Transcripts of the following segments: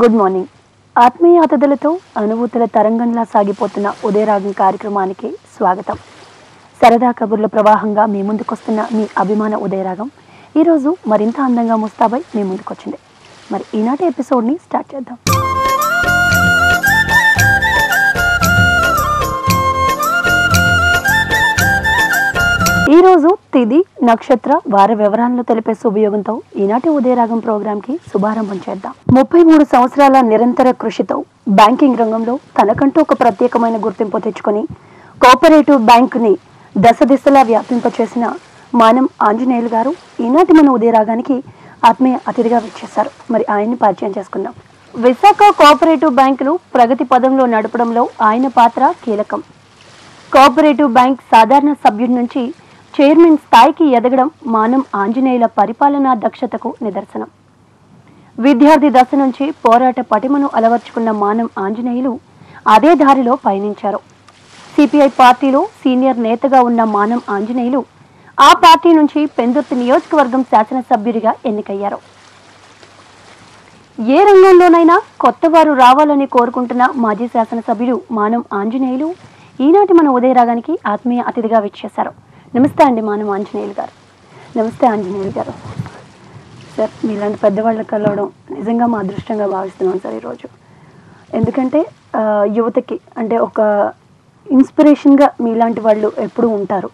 Good morning. ఆత్మీయ అతిథులతో అనుభూతుల తరంగంలా సాగిపోతున్న ఉదయరాగం కార్యక్రమానికి స్వాగతం. సరదా కబుర్ల ప్రవాహంగా మీ ముందుకొస్తున్న మీ అభిమాన ఉదయరాగం ఈరోజు మరింత అందంగా ముస్తాబై మీ ముందుకొచ్చింది. మరి ఈనాటి ఎపిసోడ్ని స్టార్ట్ చేద్దాం. ఈరోజు తిది నక్షత్ర వార వివరాలను తెలిపే శుభయోగంతో ఈనాటి ఉదయరాగం ప్రోగ్రాంకి శుభారంభం చేద్దాం. 33 సంవత్సరాల నిరంతర కృషితో బ్యాంకింగ్ రంగంలో తనకంటూ ఒక ప్రత్యేకమైన గుర్తింపు తెచ్చుకొని కోఆపరేటివ్ బ్యాంకుని దశ దిశలా వ్యాపింపచేసిన మానం ఆంజనేయులు గారు ఈనాటి మన ఉదయరాగానికి ఆత్మీయ అతిథిగా వచ్చేశారు. మరి ఆయన్ని పరిచయం చేసుకుందాం. విశాఖ కోఆపరేటివ్ బ్యాంకును ప్రగతి పదంలో నడపడంలో ఆయన పాత్ర కీలకం. కోఆపరేటివ్ బ్యాంక్ సాధారణ సభ్యుడి నుంచి చైర్మన్ స్థాయికి ఎదగడం మానం ఆంజనేయుల పరిపాలనా దక్షతకు నిదర్శనం. విద్యార్థి దశ నుంచి పోరాట పటిమను అలవర్చుకున్న మానం ఆంజనేయులు అదే దారిలో పయనించారు. సిపిఐ పార్టీలో సీనియర్ నేతగా ఉన్న మానం ఆంజనేయులు ఆ పార్టీ నుంచి పెందుర్తి నియోజకవర్గం శాసనసభ్యుడిగా ఎన్నికయ్యారు. ఏ రంగంలోనైనా కొత్త వారు రావాలని కోరుకుంటున్న మాజీ శాసనసభ్యుడు మానం ఆంజనేయులు ఈనాటి మన ఉదయరాగానికి ఆత్మీయ అతిథిగా విచ్చేశారు. నమస్తే అండి మానం ఆంజనేయులు గారు. నమస్తే ఆంజనేయులు గారు. సార్, మీలాంటి పెద్దవాళ్ళకి కలవడం నిజంగా మా అదృష్టంగా భావిస్తున్నాం సార్ ఈరోజు. ఎందుకంటే యువతకి అంటే ఒక ఇన్స్పిరేషన్గా మీలాంటి వాళ్ళు ఎప్పుడూ ఉంటారు.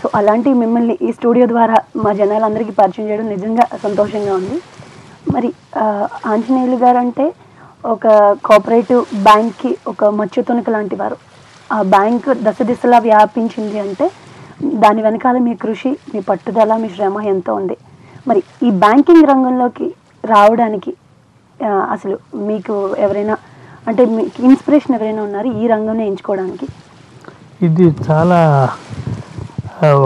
సో అలాంటి మిమ్మల్ని ఈ స్టూడియో ద్వారా మా జనాలందరికీ పరిచయం చేయడం నిజంగా సంతోషంగా ఉంది. మరి ఆంజనేయులు గారు అంటే ఒక కోఆపరేటివ్ బ్యాంక్కి ఒక మచ్చుతునక లాంటి వారు. ఆ బ్యాంకు దశ దిశలా వ్యాపించింది అంటే దాని వెనకాల మీ కృషి, మీ పట్టుదల, మీ శ్రమ ఎంతో ఉంది. మరి ఈ బ్యాంకింగ్ రంగంలోకి రావడానికి అసలు మీకు ఎవరైనా అంటే మీకు ఇన్స్పిరేషన్ ఎవరైనా ఉన్నారు ఈ రంగంలో ఎంచుకోవడానికి? ఇది చాలా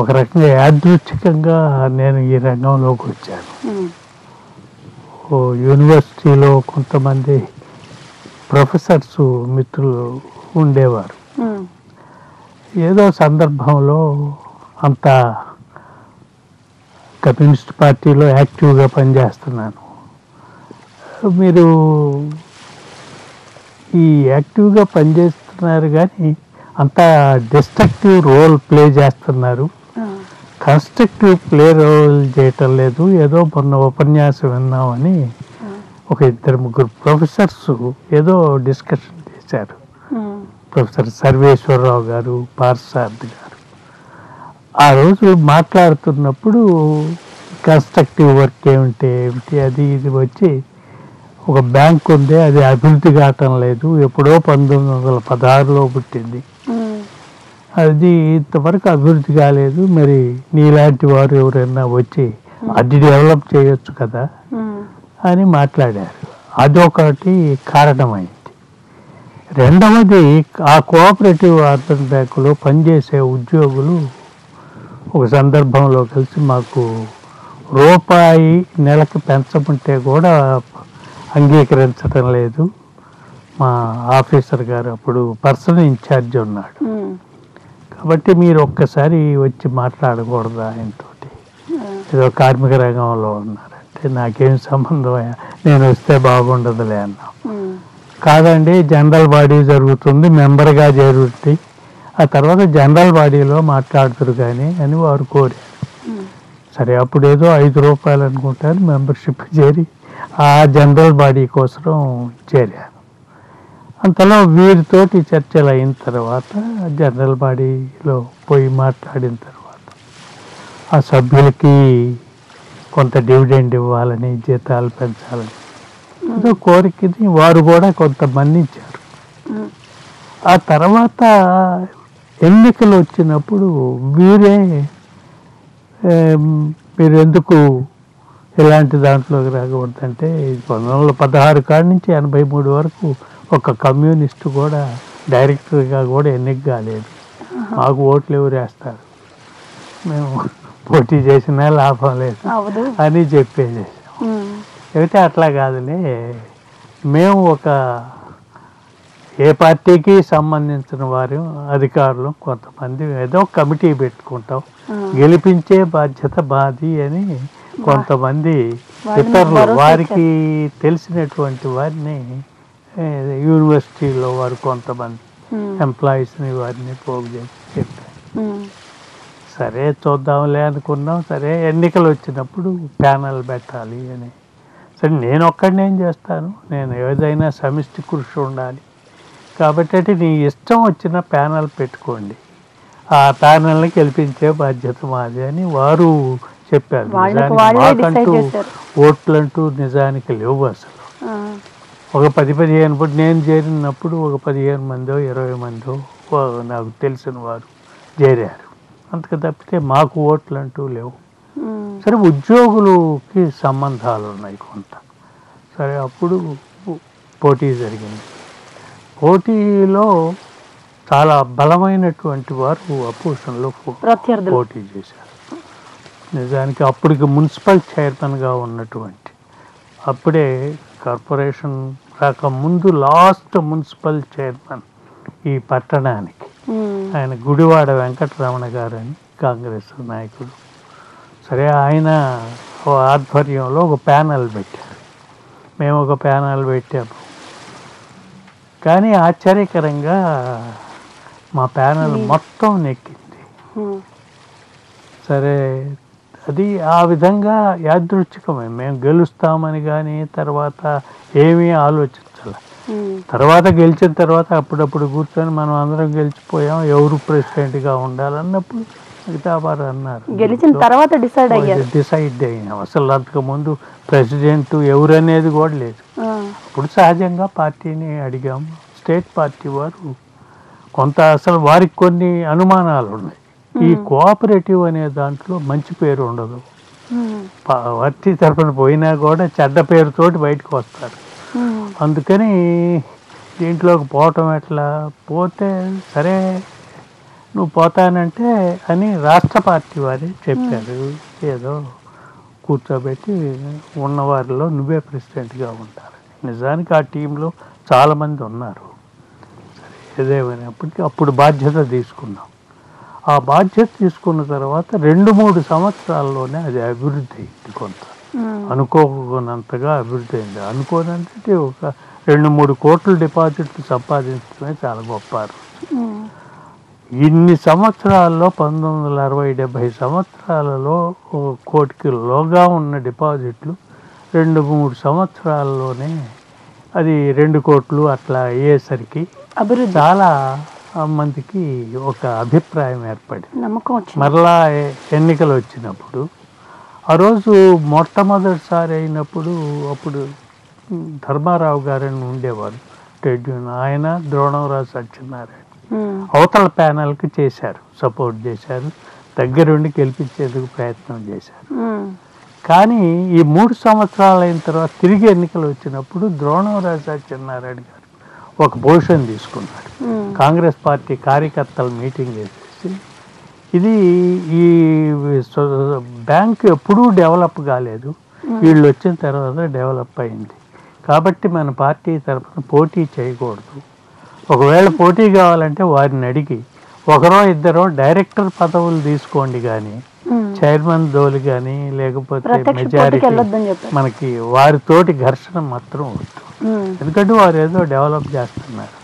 ఒక రకంగా యాదృచ్ఛికంగా నేను ఈ రంగంలోకి వచ్చాను. యూనివర్సిటీలో కొంతమంది ప్రొఫెసర్స్ మిత్రులు ఉండేవారు. ఏదో సందర్భంలో అంత కమ్యూనిస్ట్ పార్టీలో యాక్టివ్గా పనిచేస్తున్నాను. మీరు ఈ యాక్టివ్గా పనిచేస్తున్నారు కానీ అంత డిస్ట్రక్టివ్ రోల్ ప్లే చేస్తున్నారు, కన్స్ట్రక్టివ్ ప్లే రోల్ చేయటం లేదు. ఏదో మొన్న ఉపన్యాసం విన్నామని ఒక 2-3 ప్రొఫెసర్స్ ఏదో డిస్కషన్ చేశారు. ప్రొఫెసర్ సర్వేశ్వరరావు గారు, పార్సార్థ్ గారు. ఆ రోజు మాట్లాడుతున్నప్పుడు కన్స్ట్రక్టివ్ వర్క్ ఏమిటి అది ఇది వచ్చి ఒక బ్యాంక్ ఉంది, అది అభివృద్ధి కావటం లేదు, ఎప్పుడో 1916లో పుట్టింది, అది ఇంతవరకు అభివృద్ధి కాలేదు, మరి నీలాంటి వారు ఎవరైనా వచ్చి అది డెవలప్ చేయొచ్చు కదా అని మాట్లాడారు. అదొకటి కారణమైంది. రెండవది, ఆ కోఆపరేటివ్ అర్బన్ బ్యాంకులో పనిచేసే ఉద్యోగులు ఒక సందర్భంలో కలిసి మాకు రూపాయి నెలకు పెంచమంటే కూడా అంగీకరించడం లేదు. మా ఆఫీసర్ గారు అప్పుడు పర్సనల్ ఇన్ఛార్జ్ ఉన్నాడు, కాబట్టి మీరు ఒక్కసారి వచ్చి మాట్లాడకూడదు ఆయనతోటి, ఏదో కార్మిక రంగంలో ఉన్నారంటే నాకేం సంబంధం, నేను వస్తే బాగుండదులే అన్నా. కాదండి, జనరల్ బాడీ జరుగుతుంది, మెంబర్గా చేరుంటే ఆ తర్వాత జనరల్ బాడీలో మాట్లాడుతురు కానీ అని వారు కోరారు. సరే, అప్పుడు ఏదో 5 రూపాయలు అనుకుంటారు మెంబర్షిప్ చేరి ఆ జనరల్ బాడీ కోసం చేరాను. అంతలో వీరితోటి చర్చలు అయిన తర్వాత జనరల్ బాడీలో పోయి మాట్లాడిన తర్వాత ఆ సభ్యులకి కొంత డివిడెండ్ ఇవ్వాలని, జీతాలు పెంచాలని ఏదో కోరికని వారు కూడా కొంత మన్నించారు. ఆ తర్వాత ఎన్నికలు వచ్చినప్పుడు వీరే మీరు ఎందుకు ఇలాంటి దాంట్లోకి రాకూడదంటే 1916 కాడి నుంచి 83 వరకు ఒక కమ్యూనిస్టు కూడా డైరెక్టర్గా కూడా ఎన్నిక కాలేదు, మాకు ఓట్లు ఎవరు వేస్తారు, మేము పోటీ చేసినా లాభం లేదు అని చెప్పేసి. అయితే అట్లా కాదులే, మేము ఒక ఏ పార్టీకి సంబంధించిన వారు అధికారులు కొంతమంది ఏదో కమిటీ పెట్టుకుంటాం, గెలిపించే బాధ్యత బాది అని కొంతమంది వాళ్ళ మీద ఇతరులు భరోసా వారికి తెలిసినటువంటి వారిని యూనివర్సిటీలో వారు కొంతమంది ఎంప్లాయీస్ని వారిని పోగు చేసి చెప్పారు. సరే చూద్దాంలే అనుకున్నాం. సరే ఎన్నికలు వచ్చినప్పుడు ప్యానల్ పెట్టాలి అని. సరే నేను ఒక్కడిని ఏం చేస్తాను, నేను ఏదైనా సమిష్టి కృషి ఉండాలి కాబట్టి అంటే నీ ఇష్టం వచ్చిన ప్యానల్ పెట్టుకోండి, ఆ ప్యానల్ని గెలిపించే బాధ్యత మాది అని వారు చెప్పారు. మాకంటూ ఓట్లంటూ నిజానికి లేవు అసలు. ఒక 10-15 ఇప్పుడు నేను చేరినప్పుడు ఒక 15 మందో 20 మందో నాకు తెలిసిన వారు చేరారు. అంతకు తప్పితే మాకు ఓట్లు అంటూ లేవు. సరే ఉద్యోగులకి సంబంధాలు ఉన్నాయి కొంత. సరే అప్పుడు పోటీ జరిగింది. పోటీలో చాలా బలమైనటువంటి వారు అపోజిషన్లో పోటీ చేశారు. నిజానికి అప్పటికి మున్సిపల్ చైర్మన్గా ఉన్నటువంటి, అప్పుడే కార్పొరేషన్ రాకముందు లాస్ట్ మున్సిపల్ చైర్మన్ ఈ పట్టణానికి, ఆయన గుడివాడ వెంకటరమణ గారు అని కాంగ్రెస్ నాయకుడు. సరే ఆయన ఆధ్వర్యంలో ఒక ప్యానల్ పెట్టారు. మేము ఒక ప్యానల్ పెట్టాము. కానీ ఆశ్చర్యకరంగా మా ప్యానల్ మొత్తం నెక్కింది. సరే అది ఆ విధంగా యాదృచ్ఛికమే. మేము గెలుస్తామని కానీ తర్వాత ఏమీ ఆలోచించాలి. తర్వాత గెలిచిన తర్వాత అప్పుడప్పుడు కూర్చొని మనం అందరం గెలిచిపోయాం, ఎవరు ప్రెసిడెంట్గా ఉండాలన్నప్పుడు మిగతా వారు అన్నారు. గెలిచిన తర్వాత డిసైడ్ అయినాం. అసలు అంతకుముందు ప్రెసిడెంట్ ఎవరు అనేది కూడా లేదు. అప్పుడు సహజంగా పార్టీని అడిగాము. స్టేట్ పార్టీ వారు కొంత అసలు వారికి కొన్ని అనుమానాలు ఉన్నాయి. ఈ కోఆపరేటివ్ అనే దాంట్లో మంచి పేరు ఉండదు. పార్టీ తరఫున పోయినా కూడా చెడ్డ పేరుతోటి బయటకు వస్తారు. అందుకని దీంట్లోకి పోవటం ఎట్లా, పోతే సరే నువ్వు పోతానంటే అని రాష్ట్ర పార్టీ వారే చెప్పారు. ఏదో కూర్చోబెట్టి ఉన్నవారిలో నువ్వే ప్రెసిడెంట్గా ఉంటారు. నిజానికి ఆ టీంలో చాలామంది ఉన్నారు. సరే ఏదేమైనప్పటికీ అప్పుడు బాధ్యత తీసుకున్నాం. ఆ బాధ్యత తీసుకున్న తర్వాత 2-3 సంవత్సరాల్లోనే అది అభివృద్ధి అయింది. కొంత అనుకోకున్నంతగా అభివృద్ధి అయింది. అనుకోనంటే ఒక 2-3 కోట్ల డిపాజిట్లు సంపాదించడమే చాలా గొప్ప. ఇన్ని సంవత్సరాల్లో 1960-70 సంవత్సరాలలో 1 కోటికి లోగా ఉన్న డిపాజిట్లు 2-3 సంవత్సరాల్లోనే అది 2 కోట్లు అట్లా అయ్యేసరికి చాలా మందికి ఒక అభిప్రాయం ఏర్పడింది, నమ్మకం వచ్చింది. మరలా ఎన్నికలు వచ్చినప్పుడు ఆ రోజు మొట్టమొదటిసారి అయినప్పుడు అప్పుడు ధర్మారావు గారని ఉండేవారు ట్రేడ్ యూనియన్, ఆయన ద్రోణంరాజు సత్యనారాయణ అవతల ప్యానల్కి చేశారు, సపోర్ట్ చేశారు, దగ్గరుండి గెలిపించేందుకు ప్రయత్నం చేశారు. కానీ ఈ 3 సంవత్సరాలు అయిన తర్వాత తిరిగి ఎన్నికలు వచ్చినప్పుడు ద్రోణంరాజు సత్యనారాయణ గారు ఒక పొజిషన్ తీసుకున్నాడు. కాంగ్రెస్ పార్టీ కార్యకర్తలు మీటింగ్ చేసేసి ఇది ఈ బ్యాంకు ఎప్పుడూ డెవలప్ కాలేదు, వీళ్ళు వచ్చిన తర్వాత డెవలప్ అయింది కాబట్టి మన పార్టీ తరఫున పోటీ చేయకూడదు, ఒకవేళ పోటీ కావాలంటే వారిని అడిగి 1-2 డైరెక్టర్ పదవులు తీసుకోండి కానీ చైర్మన్ దోలు కానీ లేకపోతే మెజారిటీ మనకి వారితోటి ఘర్షణ మాత్రం వద్దు. ఎందుకంటే వారు ఏదో డెవలప్ చేస్తున్నారు,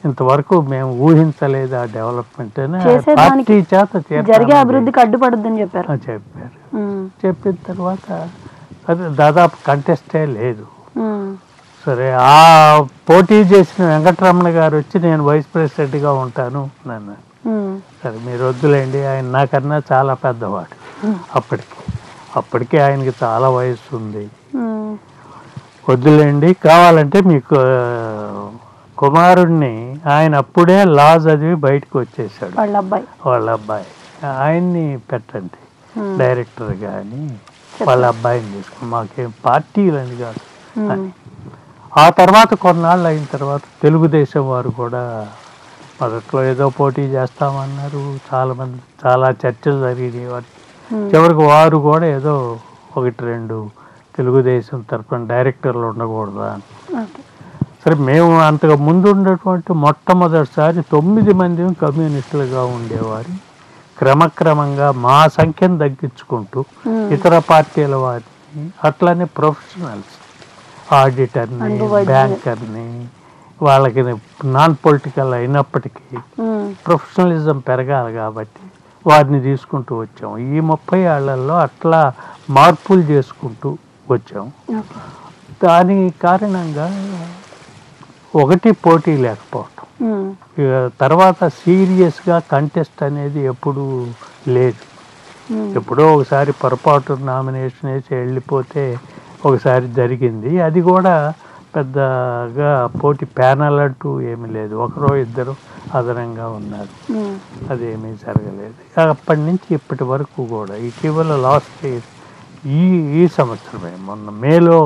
ఇంతవరకు మేము ఊహించలేదు ఆ డెవలప్మెంట్ అని పార్టీ చేత జరిగే అభివృద్ధికి అడ్డుపడొద్దని చెప్పారు. చెప్పిన తర్వాత అది దాదాపు కంటెస్టే లేదు. సరే ఆ పోటీ చేసిన వెంకటరమణ గారు వచ్చి నేను వైస్ ప్రెసిడెంట్గా ఉంటాను నన్ను. సరే మీరు వద్దులేండి, ఆయన నాకన్నా చాలా పెద్దవాడు, అప్పటికే ఆయనకి చాలా వయసు ఉంది, వద్దులేండి కావాలంటే మీకు కుమారుణ్ణి, ఆయన అప్పుడే లా చదివి బయటకు వచ్చేసాడు వాళ్ళ అబ్బాయి, ఆయన్ని పెట్టండి డైరెక్టర్ కానీ వాళ్ళ అబ్బాయిని తీసుకుని, మాకేం పార్టీలని కాదు అని. ఆ తర్వాత కొన్నాళ్ళు అయిన తర్వాత తెలుగుదేశం వారు కూడా మొదట్లో ఏదో పోటీ చేస్తామన్నారు, చాలా చర్చలు జరిగినాయి వారికి. చివరికి వారు కూడా ఏదో 1-2 తెలుగుదేశం తరఫున డైరెక్టర్లు ఉండకూడదా అని. సరే మేము అంతకు ముందు ఉన్నటువంటి మొట్టమొదటిసారి 9 మంది కమ్యూనిస్టులుగా ఉండేవారు క్రమక్రమంగా మా సంఖ్యను తగ్గించుకుంటూ ఇతర పార్టీల వారిని అట్లానే ప్రొఫెషనల్స్ ఆడిటర్ని బ్యాంకర్ని వాళ్ళకి నాన్ పొలిటికల్ అయినప్పటికీ ప్రొఫెషనలిజం పెరగాలి కాబట్టి వారిని తీసుకుంటూ వచ్చాం. ఈ 30 ఏళ్లలో అట్లా మార్పులు చేసుకుంటూ వచ్చాం. దాని కారణంగా ఒకటి పోటీ లేకపోవటం, తర్వాత సీరియస్గా కంటెస్ట్ అనేది ఎప్పుడూ లేదు. ఎప్పుడో ఒకసారి పొరపాటు నామినేషన్ వేసి వెళ్ళిపోతే ఒకసారి జరిగింది. అది కూడా పెద్దగా పోటీ ప్యానల్ అంటూ ఏమీ లేదు, ఒకరో ఇద్దరు అదనంగా ఉన్నారు, అదేమీ జరగలేదు. అప్పటి నుంచి ఇప్పటి వరకు కూడా ఇటీవల లాస్ట్ ఇయర్ ఈ సంవత్సరమే మొన్న మేలో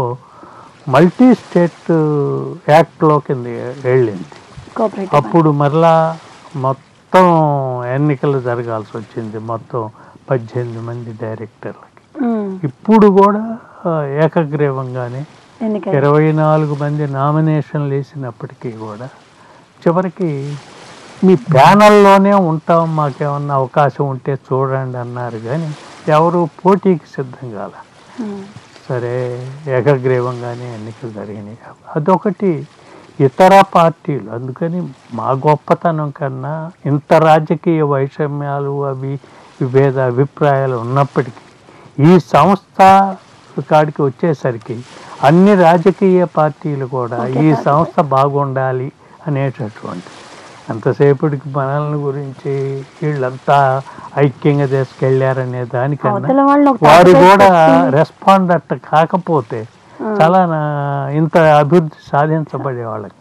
మల్టీ స్టేట్ యాక్ట్లో కింద వెళ్ళింది. అప్పుడు మరలా మొత్తం ఎన్నికలు జరగాల్సి వచ్చింది, మొత్తం 18 మంది డైరెక్టర్లకి. ఇప్పుడు కూడా ఏకగ్రీవంగానే 24 మంది నామినేషన్లు వేసినప్పటికీ కూడా చివరికి మీ ప్యానల్లోనే ఉంటాం, మాకేమన్నా అవకాశం ఉంటే చూడండి అన్నారు, కానీ ఎవరు పోటీకి సిద్ధం కాల. సరే ఏకగ్రీవంగానే ఎన్నికలు జరిగినాయి. అదొకటి. ఇతర పార్టీలు అందుకని మా గొప్పతనం కన్నా ఇంత రాజకీయ వైషమ్యాలు అవి విభేద అభిప్రాయాలు ఉన్నప్పటికీ ఈ సంస్థ కాడికి వచ్చేసరికి అన్ని రాజకీయ పార్టీలు కూడా ఈ సంస్థ బాగుండాలి అనేటటువంటి, అంతసేపటికి మనల్ని గురించి వీళ్ళంతా ఐక్యంగా తీసుకెళ్ళారనే దానికన్నా వారు కూడా రెస్పాండ్ అట్ట కాకపోతే చాలా ఇంత అభివృద్ధి సాధించబడే వాళ్ళకి.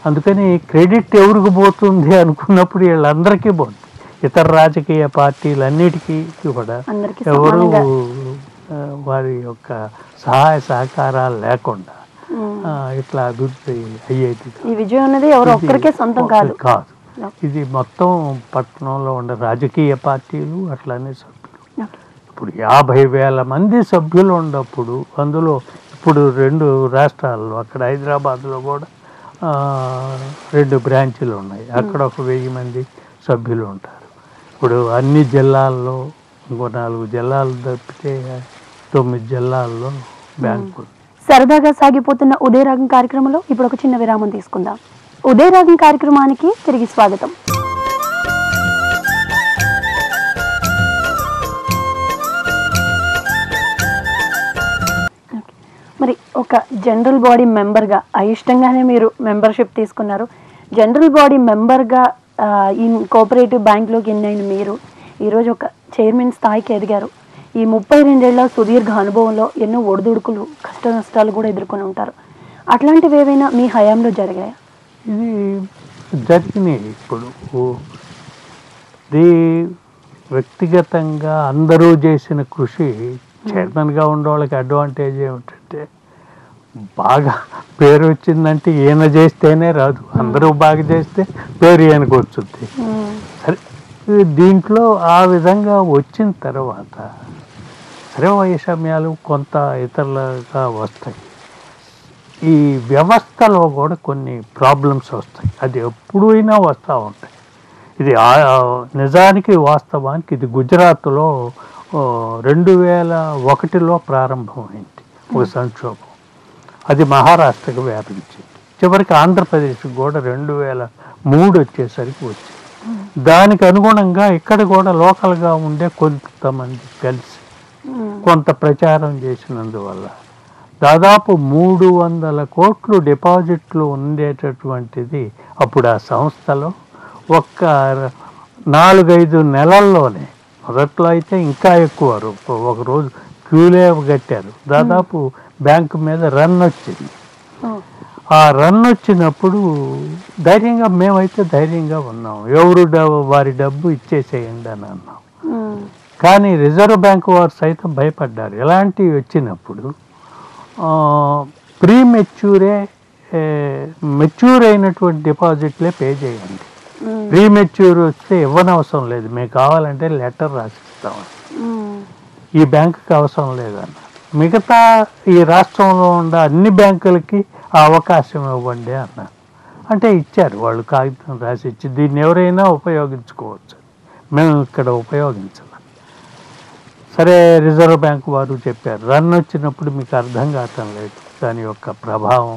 అందుకని క్రెడిట్ ఎవరికి పోతుంది అనుకున్నప్పుడు వీళ్ళందరికీ పోతుంది. ఇతర రాజకీయ పార్టీలన్నిటికీ కూడా ఎవరు వారి యొక్క సహాయ సహకారాలు లేకుండా ఇట్లా అభివృద్ధి అయ్యేది. ఈ విజయం అనేది ఎవరో ఒక్కరికే సొంతం కాదు. ఇది మొత్తం పట్టణంలో ఉండే రాజకీయ పార్టీలు అట్లానే సభ్యులు. ఇప్పుడు 50,000 మంది సభ్యులు ఉన్నప్పుడు అందులో ఇప్పుడు 2 రాష్ట్రాల్లో, అక్కడ హైదరాబాద్లో కూడా 2 బ్రాంచీలు ఉన్నాయి, అక్కడ ఒక 1000 మంది సభ్యులు ఉంటారు. ఇప్పుడు అన్ని జిల్లాల్లో ఇంకో 4 జిల్లాలు తప్పితే 9 జిల్లాల్లో బ్యాంకు. సరదాగా సాగిపోతున్న ఉదయరాగం కార్యక్రమంలో ఇప్పుడు ఒక చిన్న విరామం తీసుకుందాం. ఉదయరాగం కార్యక్రమానికి తిరిగి స్వాగతం. మరి ఒక జనరల్ బాడీ మెంబర్గా అయిష్టంగానే మీరు మెంబర్షిప్ తీసుకున్నారు. జనరల్ బాడీ మెంబర్గా ఈ కోఆపరేటివ్ బ్యాంక్లోకి ఎన్నైన మీరు ఈరోజు ఒక చైర్మన్ స్థాయికి ఎదిగారు. ఈ 32 ఏళ్ల సుదీర్ఘ అనుభవంలో ఎన్నో ఒడిదుడుకులు కష్ట నష్టాలు కూడా ఎదుర్కొని ఉంటారు. అట్లాంటివి ఏవైనా మీ హయాంలో జరిగాయా? ఇది జరిగినాయి. ఇప్పుడు ఇది వ్యక్తిగతంగా అందరూ చేసిన కృషి. చైర్మన్గా ఉండే వాళ్ళకి అడ్వాంటేజ్ ఏమిటంటే బాగా పేరు వచ్చిందంటే ఈయన చేస్తేనే రాదు, అందరూ బాగా చేస్తే పేరు ఈయనకు వచ్చుద్ది. సరే, దీంట్లో ఆ విధంగా వచ్చిన తర్వాత సరే వైషమ్యాలు కొంత ఇతరులుగా వస్తాయి. ఈ వ్యవస్థలో కూడా కొన్ని ప్రాబ్లమ్స్ వస్తాయి, అది ఎప్పుడైనా వస్తూ ఉంటాయి. ఇది నిజానికి వాస్తవానికి ఇది గుజరాత్లో 2001లో ప్రారంభమైంది ఒక సంక్షోభం. అది మహారాష్ట్రకు వ్యాపించింది. చివరికి ఆంధ్రప్రదేశ్కి కూడా 2003 వచ్చేసరికి వచ్చింది. దానికి అనుగుణంగా ఇక్కడ కూడా లోకల్గా ఉండే కొంతమంది కలిసి కొంత ప్రచారం చేసినందువల్ల దాదాపు 300 కోట్లు డిపాజిట్లు ఉండేటటువంటిది అప్పుడు ఆ సంస్థలో ఒక్క 4-5 నెలల్లోనే, మొదట్లో అయితే ఇంకా ఎక్కువ, ఒకరోజు క్యూలే కట్టారు. దాదాపు బ్యాంకు మీద రన్ వచ్చింది. ఆ రన్ వచ్చినప్పుడు ధైర్యంగా మేమైతే ధైర్యంగా ఉన్నాం, ఎవరు వారి డబ్బు ఇచ్చేసేయండి అని అన్నాం. కానీ రిజర్వ్ బ్యాంక్ వారు సైతం భయపడ్డారు. ఎలాంటివి వచ్చినప్పుడు మెచ్యూర్ అయినటువంటి డిపాజిట్లే పే చేయండి, ప్రీమెచ్యూర్ వస్తే ఇవ్వనవసరం లేదు, మేము కావాలంటే లెటర్ రాసిస్తామని. ఈ బ్యాంకుకి అవసరం లేదన్న. మిగతా ఈ రాష్ట్రంలో ఉన్న అన్ని బ్యాంకులకి ఆ అవకాశం ఇవ్వండి అన్నారు. అంటే ఇచ్చారు, వాళ్ళు కాగితం రాసి ఇచ్చి దీన్ని ఎవరైనా ఉపయోగించుకోవచ్చు. మేము ఇక్కడ ఉపయోగించాలి. సరే, రిజర్వ్ బ్యాంక్ వారు చెప్పారు, రన్ వచ్చినప్పుడు మీకు అర్థం కావటం లేదు దాని యొక్క ప్రభావం,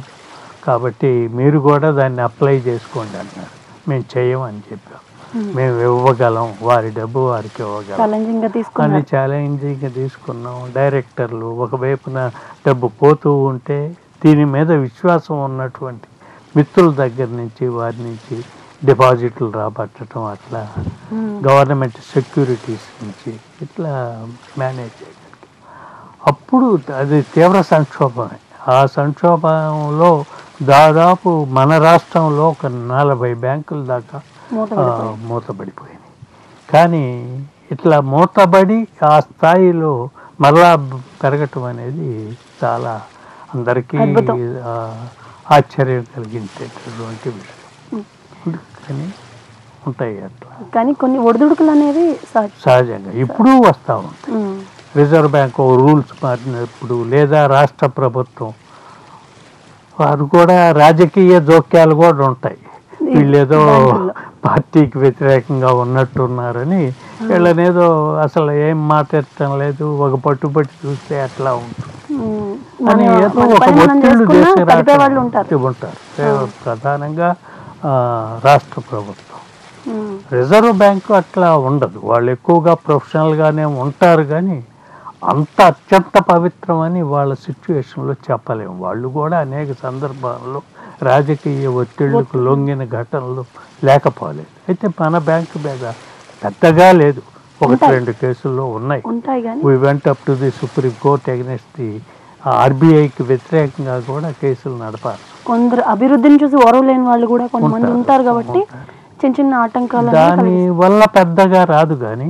కాబట్టి మీరు కూడా దాన్ని అప్లై చేసుకోండి అన్నారు. మేము చేయమని చెప్పాం. మేము ఇవ్వగలం, వారి డబ్బు వారికి ఇవ్వగలం అని ఛాలెంజింగ్గా తీసుకున్నాం. డైరెక్టర్లు ఒకవైపున డబ్బు పోతూ ఉంటే దీని మీద విశ్వాసం ఉన్నటువంటి మిత్రుల దగ్గర నుంచి వారి నుంచి డిపాజిట్లు రాబట్టడం, అట్లా గవర్నమెంట్ సెక్యూరిటీస్ నుంచి ఇట్లా మేనేజ్ చేయగలిగాం. అప్పుడు అది తీవ్ర సంక్షోభమే. ఆ సంక్షోభంలో దాదాపు మన రాష్ట్రంలో ఒక 40 బ్యాంకుల దాకా మూతబడిపోయినాయి. కానీ ఇట్లా మూతబడి ఆ స్థాయిలో మరలా పెరగటం అనేది చాలా అందరికీ ఆశ్చర్యం కలిగించేటటువంటి విషయం. కానీ ఉంటాయి అట్లా, కానీ కొన్ని ఒడిదుడుకులు అనేవి సహజంగా ఇప్పుడు వస్తూ ఉంటాయి. రిజర్వ్ బ్యాంక్ రూల్స్ మారినప్పుడు, లేదా రాష్ట్ర ప్రభుత్వం వారు కూడా రాజకీయ జోక్యాలు కూడా ఉంటాయి. వీళ్ళేదో పార్టీకి వ్యతిరేకంగా ఉన్నట్టున్నారని వీళ్ళనేదో అసలు ఏం మాట్లాడటం లేదు, ఒక పట్టుబట్టి చూస్తే అట్లా ఉంటుంది అని ఏదో ఒక ఒత్తిళ్లు చేసి ఉంటారు. ప్రధానంగా రాష్ట్ర ప్రభుత్వం. రిజర్వ్ బ్యాంకు అట్లా ఉండదు, వాళ్ళు ఎక్కువగా ప్రొఫెషనల్గానే ఉంటారు. కానీ అంత అత్యంత పవిత్రమని వాళ్ళ సిచ్యువేషన్లో చెప్పలేము. వాళ్ళు కూడా అనేక సందర్భాల్లో రాజకీయ ఒత్తిళ్లకు లొంగిన ఘటనలు లేకపోలేదు. అయితే మన బ్యాంకు మీద పెద్దగా లేదు, 1-2 కేసుల్లో ఉన్నాయి. We went up to the supreme court against the ఆర్బీఐకి వ్యతిరేకంగా కూడా కేసులు నడపాలి. కొందరు అభివృద్ధిని చూసి ఓరవలేని వాళ్ళు కూడా కొంతమంది ఉంటారు కాబట్టి చిన్న చిన్న ఆటంకాలు దాని వల్ల పెద్దగా రాదు. కానీ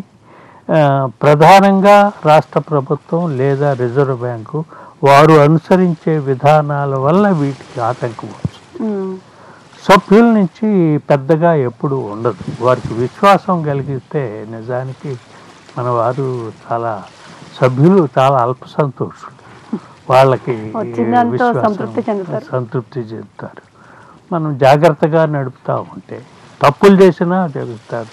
ప్రధానంగా రాష్ట్ర ప్రభుత్వం లేదా రిజర్వ్ బ్యాంకు వారు అనుసరించే విధానాల వల్ల వీటికి ఆటంకం వచ్చు. సభ్యుల నుంచి పెద్దగా ఎప్పుడు ఉండదు. వారికి విశ్వాసం కలిగిస్తే నిజానికి మన వారు చాలా సభ్యులు చాలా అల్ప సంతోషులు, వాళ్ళకి సంతృప్తి చెందుతారు. మనం జాగ్రత్తగా నడుపుతూ ఉంటే తప్పులు చేసినా తెలుస్తారు.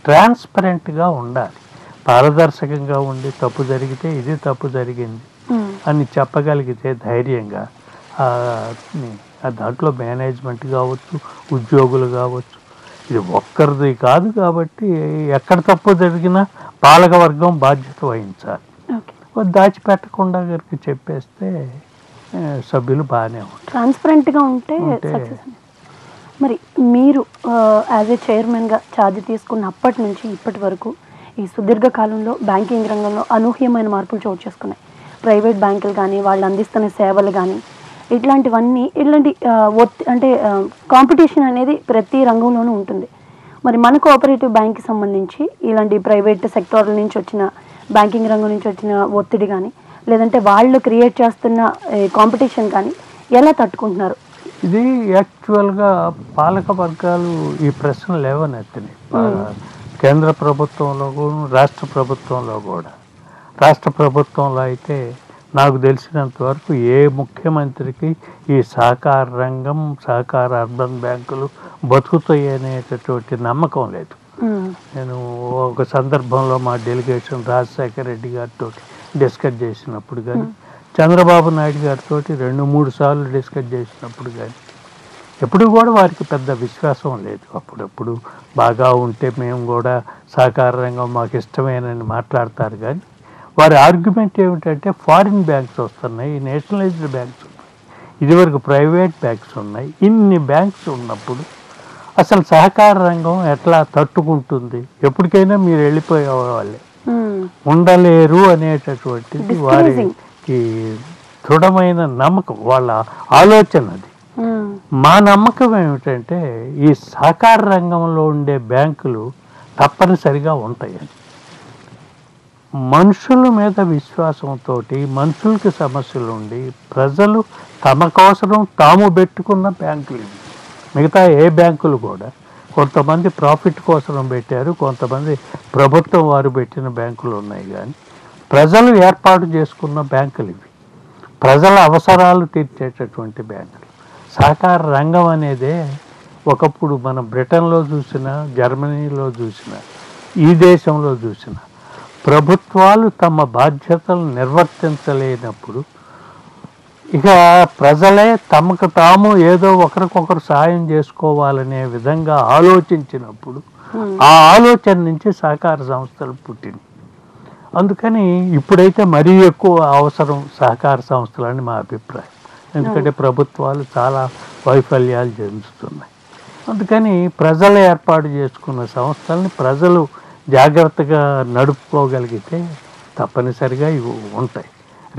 ట్రాన్స్పరెంట్గా ఉండాలి, పారదర్శకంగా ఉండి తప్పు జరిగితే ఇది తప్పు జరిగింది అని చెప్పగలిగితే ధైర్యంగా దాంట్లో మేనేజ్మెంట్ కావచ్చు, ఉద్యోగులు కావచ్చు, ఇది ఒక్కరిది కాదు. కాబట్టి ఎక్కడ తప్పు జరిగినా పాలకవర్గం బాధ్యత వహించాలి. దాచిపెట్టకుండా గారికి చెప్పేస్తే సభ్యులు బాగానే ఉంటారు, ట్రాన్స్పరెంట్గా ఉంటే. మరి మీరు యాజ్ ఏ చైర్మన్గా ఛార్జ్ తీసుకున్నప్పటి నుంచి ఇప్పటి వరకు ఈ సుదీర్ఘ కాలంలో బ్యాంకింగ్ రంగంలో అనూహ్యమైన మార్పులు చోటు చేసుకున్నాయి. ప్రైవేట్ బ్యాంకులు కానీ, వాళ్ళు అందిస్తున్న సేవలు కానీ, ఇట్లాంటి అంటే కాంపిటీషన్ అనేది ప్రతి రంగంలోనూ ఉంటుంది. మరి మన కోఆపరేటివ్ బ్యాంక్కి సంబంధించి ఇలాంటి ప్రైవేట్ సెక్టార్ల నుంచి వచ్చిన, బ్యాంకింగ్ రంగం నుంచి వచ్చిన ఒత్తిడి కానీ, లేదంటే వాళ్ళు క్రియేట్ చేస్తున్న కాంపిటీషన్ కానీ ఎలా తట్టుకుంటున్నారు? ఇది యాక్చువల్గా పాలక వర్గాలు ఈ ప్రశ్న లేవనెత్తినాయి. కేంద్ర ప్రభుత్వంలో కూడా, రాష్ట్ర ప్రభుత్వంలో కూడా. రాష్ట్ర ప్రభుత్వంలో అయితే నాకు తెలిసినంత వరకు ఏ ముఖ్యమంత్రికి ఈ సహకార రంగం, సహకార అర్బన్ బ్యాంకులు బతుకుతాయి అనేటటువంటి నమ్మకం లేదు. నేను ఒక సందర్భంలో మా డెలిగేషన్ రాజశేఖర రెడ్డి గారితో డిస్కస్ చేసినప్పుడు కానీ, చంద్రబాబు నాయుడు గారితో 2-3 సార్లు డిస్కస్ చేసినప్పుడు కానీ ఎప్పుడు కూడా వారికి పెద్ద విశ్వాసం లేదు. అప్పుడప్పుడు బాగా ఉంటే మేము కూడా సహకార రంగం మాకు ఇష్టమేనని మాట్లాడతారు. కానీ వారి ఆర్గ్యుమెంట్ ఏమిటంటే ఫారిన్ బ్యాంక్స్ వస్తున్నాయి, నేషనలైజ్డ్ బ్యాంక్స్ ఉన్నాయి, ఇదివరకు ప్రైవేట్ బ్యాంక్స్ ఉన్నాయి. ఇన్ని బ్యాంక్స్ ఉన్నప్పుడు అసలు సహకార రంగం ఎట్లా తట్టుకుంటుంది? ఎప్పటికైనా మీరు వెళ్ళిపోయే వాళ్ళే, ఉండలేరు అనేటటువంటిది వారికి దృఢమైన నమ్మకం, వాళ్ళ ఆలోచన అది. మా నమ్మకం ఏమిటంటే ఈ సహకార రంగంలో ఉండే బ్యాంకులు తప్పనిసరిగా ఉంటాయని. మనుషుల మీద విశ్వాసంతో, మనుషులకి సమస్యలు ఉండి ప్రజలు తమ కోసం తాము పెట్టుకున్న బ్యాంకులు ఇవి. మిగతా ఏ బ్యాంకులు కూడా కొంతమంది ప్రాఫిట్ కోసం పెట్టారు, కొంతమంది ప్రభుత్వం వారు పెట్టిన బ్యాంకులు ఉన్నాయి. కానీ ప్రజలు ఏర్పాటు చేసుకున్న బ్యాంకులు ఇవి, ప్రజల అవసరాలు తీర్చేటటువంటి బ్యాంకులు. సహకార రంగం అనేదే ఒకప్పుడు మన బ్రిటన్లో చూసినా, జర్మనీలో చూసినా ఈ దేశంలో చూసిన ప్రభుత్వాలు తమ బాధ్యతలు నిర్వర్తించలేనప్పుడు ఇక ప్రజలే తమకు తాము ఏదో ఒకరికొకరు సాయం చేసుకోవాలనే విధంగా ఆలోచించినప్పుడు ఆ ఆలోచన నుంచి సహకార సంస్థలు పుట్టింది. అందుకని ఇప్పుడైతే మరీ ఎక్కువ అవసరం సహకార సంస్థలని మా అభిప్రాయం. ఎందుకంటే ప్రభుత్వాలు చాలా వైఫల్యాలు చెందుతున్నాయి. అందుకని ప్రజలు ఏర్పాటు చేసుకున్న సంస్థల్ని ప్రజలు జాగ్రత్తగా నడుపుకోగలిగితే తప్పనిసరిగా ఇవి ఉంటాయి.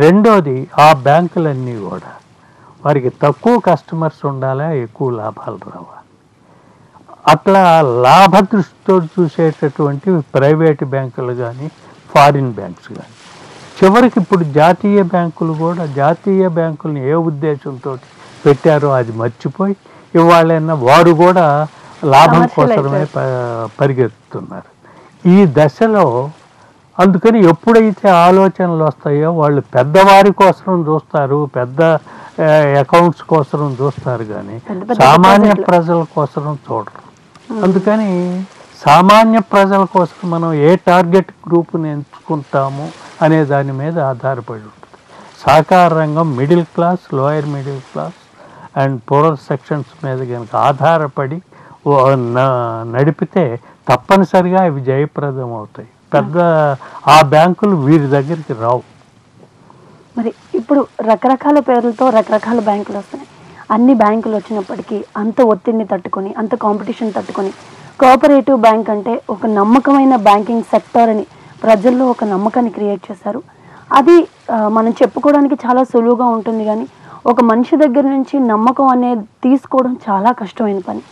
రెండోది, ఆ బ్యాంకులన్నీ కూడా వారికి తక్కువ కస్టమర్స్ ఉండాలా, ఎక్కువ లాభాలు రావాలి. అట్లా లాభ దృష్టితో చూసేటటువంటి ప్రైవేట్ బ్యాంకులు కానీ ఫారిన్ బ్యాంక్స్ కానీ, చివరికి ఇప్పుడు జాతీయ బ్యాంకులు కూడా జాతీయ బ్యాంకులను ఏ ఉద్దేశంతో పెట్టారో అది మర్చిపోయి ఇవాళైనా వారు కూడా లాభం కోసమే పరిగెత్తుతున్నారు ఈ దశలో. అందుకని ఎప్పుడైతే ఆలోచనలు వస్తాయో వాళ్ళు పెద్దవారి కోసం చూస్తారు, పెద్ద అకౌంట్స్ కోసం చూస్తారు, కానీ సామాన్య ప్రజల కోసం చూడరు. అందుకని సామాన్య ప్రజల కోసం మనం ఏ టార్గెట్ గ్రూప్ని ఎంచుకుంటాము అనే దాని మీద ఆధారపడి ఉంటుంది. సహకార రంగం middle class, lower middle class and poor sections మీద కనుక ఆధారపడి నడిపితే తప్పనిసరిగా ఇవి జయప్రదం అవుతాయి. పెద్ద ఆ బ్యాంకులు వీరి దగ్గరికి రావు. మరి ఇప్పుడు రకరకాల పేర్లతో రకరకాల బ్యాంకులు వస్తున్నాయి. అన్ని బ్యాంకులు వచ్చినప్పటికీ అంత ఒత్తిడిని తట్టుకొని, అంత కాంపిటీషన్ తట్టుకొని, కోఆపరేటివ్ బ్యాంక్ అంటే ఒక నమ్మకమైన బ్యాంకింగ్ సెక్టర్ అని ప్రజల్లో ఒక నమ్మకాన్ని క్రియేట్ చేశారు. అది మనం చెప్పుకోవడానికి చాలా సులువుగా ఉంటుంది, కానీ ఒక మనిషి దగ్గర నుంచి నమ్మకం అనేది తీసుకోవడం చాలా కష్టమైన పని.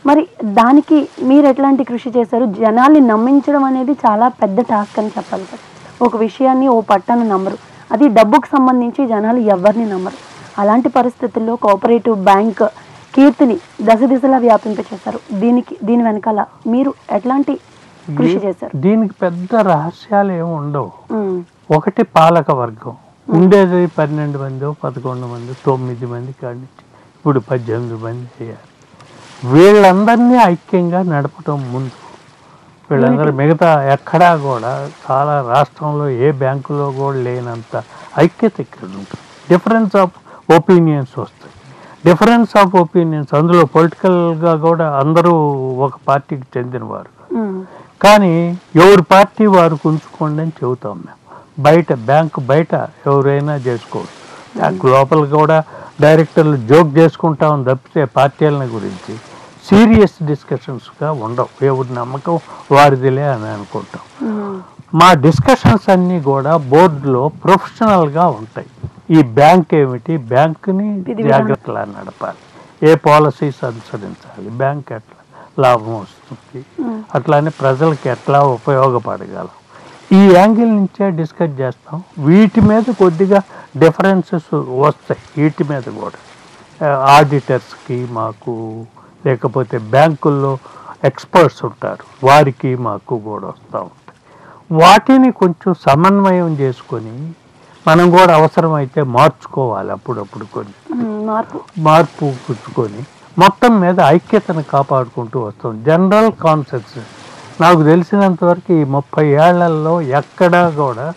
మరి దానికి మీరు ఎట్లాంటి కృషి చేశారు? జనాల్ని నమ్మించడం అనేది చాలా పెద్ద టాస్క్ అని చెప్పాలి కదా. ఒక విషయాన్ని ఓ పట్టాను నమ్మరు, అది డబ్బుకు సంబంధించి జనాలు ఎవరిని నమ్మరు. అలాంటి పరిస్థితుల్లో కోఆపరేటివ్ బ్యాంక్ కీర్తిని దశ దిశలా వ్యాపింపచేశారు. దీని వెనకాల మీరు ఎట్లాంటి కృషి చేశారు? దీనికి పెద్ద రహస్యాలు ఏమి ఉండవు. ఒకటి, పాలక వర్గం ఉండేది 12 మంది 11 మంది 9 మంది కాడి నుంచి ఇప్పుడు 18 మంది అయ్యారు. వీళ్ళందరినీ ఐక్యంగా నడపటం ముందు వీళ్ళందరూ మిగతా ఎక్కడా కూడా చాలా రాష్ట్రంలో ఏ బ్యాంకులో కూడా లేనంత ఐక్యత ఇక్కడ ఉంటుంది. డిఫరెన్స్ ఆఫ్ ఒపీనియన్స్ వస్తాయి. డిఫరెన్స్ ఆఫ్ ఒపీనియన్స్ అందులో పొలిటికల్గా కూడా అందరూ ఒక పార్టీకి చెందినవారు, కానీ ఎవరి పార్టీ వారికి ఉంచుకోండి అని చెబుతాం మేము. బయట బ్యాంకు బయట ఎవరైనా చేసుకోవచ్చు. బ్యాంకు లోపల కూడా డైరెక్టర్లు జోక్ చేసుకుంటామని తప్పితే పార్టీల గురించి సీరియస్ డిస్కషన్స్గా ఉండవు. ఎవరి నమ్మకం వారిదిలే అని అనుకుంటాం. మా డిస్కషన్స్ అన్నీ కూడా బోర్డులో ప్రొఫెషనల్గా ఉంటాయి. ఈ బ్యాంక్ ఏమిటి, బ్యాంకుని జాగ్రత్తగా నడపాలి, ఏ పాలసీస్ అనుసరించాలి, బ్యాంక్ ఎట్లా లాభం వస్తుంది, అట్లానే ప్రజలకి ఎట్లా ఉపయోగపడగలం, ఈ యాంగిల్ నుంచే డిస్కస్ చేస్తాం. వీటి మీద కొద్దిగా డిఫరెన్సెస్ వస్తాయి. వీటి మీద కూడా ఆడిటర్స్కి మాకు, లేకపోతే బ్యాంకుల్లో ఎక్స్పర్ట్స్ ఉంటారు, వారికి మాకు కూడా వస్తూ ఉంటాయి. వాటిని కొంచెం సమన్వయం చేసుకొని మనం కూడా అవసరమైతే మార్చుకోవాలి. అప్పుడప్పుడు కొన్ని మార్పు పుచ్చుకొని మొత్తం మీద ఐక్యతను కాపాడుకుంటూ వస్తాం. జనరల్ కాన్సెప్ట్స్ నాకు తెలిసినంతవరకు ఈ 30 ఏళ్లలో ఎక్కడా కూడా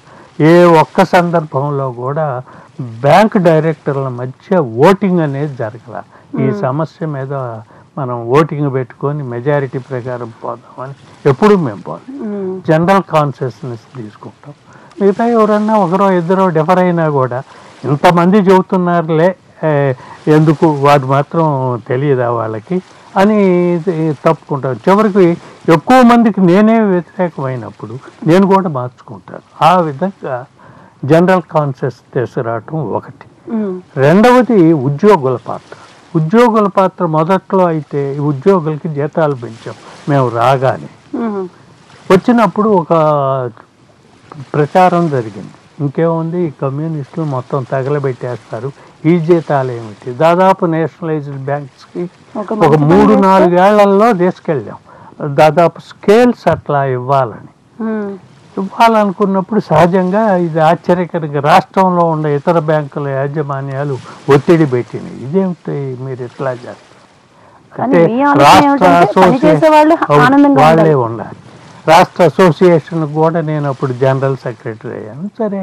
ఏ ఒక్క సందర్భంలో కూడా బ్యాంక్ డైరెక్టర్ల మధ్య ఓటింగ్ అనేది జరగల. ఈ సమస్య మీద మనం ఓటింగ్ పెట్టుకొని మెజారిటీ ప్రకారం పోదామని ఎప్పుడు మేము పోదాం. జనరల్ కాన్సెస్నెస్ తీసుకుంటాం. మిగతా ఎవరన్నా ఒకరో ఇద్దరో డిఫర్ అయినా కూడా ఇంతమంది చెబుతున్నారులే, ఎందుకు వాడు మాత్రం తెలియదా వాళ్ళకి అని తప్పుకుంటాను. చివరికి ఎక్కువ మందికి నేనే వ్యతిరేకమైనప్పుడు నేను కూడా మార్చుకుంటాను. ఆ విధంగా జనరల్ కాన్సెస్ తీసుకురావటం ఒకటి. రెండవది ఉద్యోగుల పాత్ర. ఉద్యోగుల పాత్ర మొదట్లో అయితే ఉద్యోగులకి జీతాలు పెంచాం మేము రాగానే. వచ్చినప్పుడు ఒక ప్రచారం జరిగింది, ఇంకేముంది ఈ కమ్యూనిస్టులు మొత్తం తగలబెట్టేస్తారు, ఈ జీతాలు ఏమిటి. దాదాపు నేషనలైజ్డ్ బ్యాంక్స్కి ఒక 3-4 ఏళ్లలో తీసుకెళ్ళాం. దాదాపు స్కేల్స్ అట్లా ఇవ్వాలనుకున్నప్పుడు సహజంగా ఇది ఆశ్చర్యకరంగా రాష్ట్రంలో ఉండే ఇతర బ్యాంకుల యాజమాన్యాలు ఒత్తిడి పెట్టినాయి. ఇదేమిటి మీరు ఇట్లా చేస్తారు అంటే రాష్ట్ర అసోసియేషన్ వాళ్ళే ఉండాలి. రాష్ట్ర అసోసియేషన్ కూడా నేను అప్పుడు జనరల్ సెక్రటరీ అయ్యాను. సరే,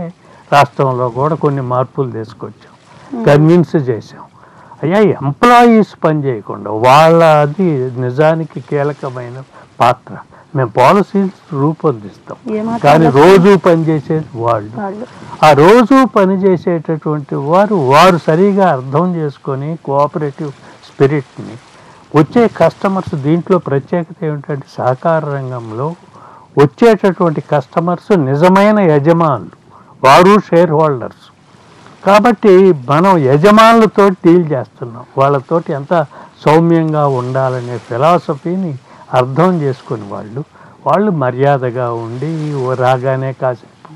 రాష్ట్రంలో కూడా కొన్ని మార్పులు తీసుకొచ్చాం, కన్విన్స్ చేసాం. అయ్యా, ఎంప్లాయీస్ పని చేయకుండా అది నిజానికి కీలకమైన పాత్ర. మేము పాలసీస్ రూపొందిస్తాం, కానీ రోజు పనిచేసేది వాళ్ళు. ఆ రోజు పనిచేసేటటువంటి వారు సరిగా అర్థం చేసుకొని కోఆపరేటివ్ స్పిరిట్ని వచ్చే కస్టమర్స్, దీంట్లో ప్రత్యేకత ఏమిటంటే సహకార రంగంలో వచ్చేటటువంటి కస్టమర్స్ నిజమైన యజమానులు, వారు షేర్ హోల్డర్స్. కాబట్టి మనం యజమానులతో డీల్ చేస్తున్నాం, వాళ్ళతోటి ఎంత సౌమ్యంగా ఉండాలనే ఫిలాసఫీని అర్థం చేసుకుని వాళ్ళు మర్యాదగా ఉండి రాగానే కాసేపు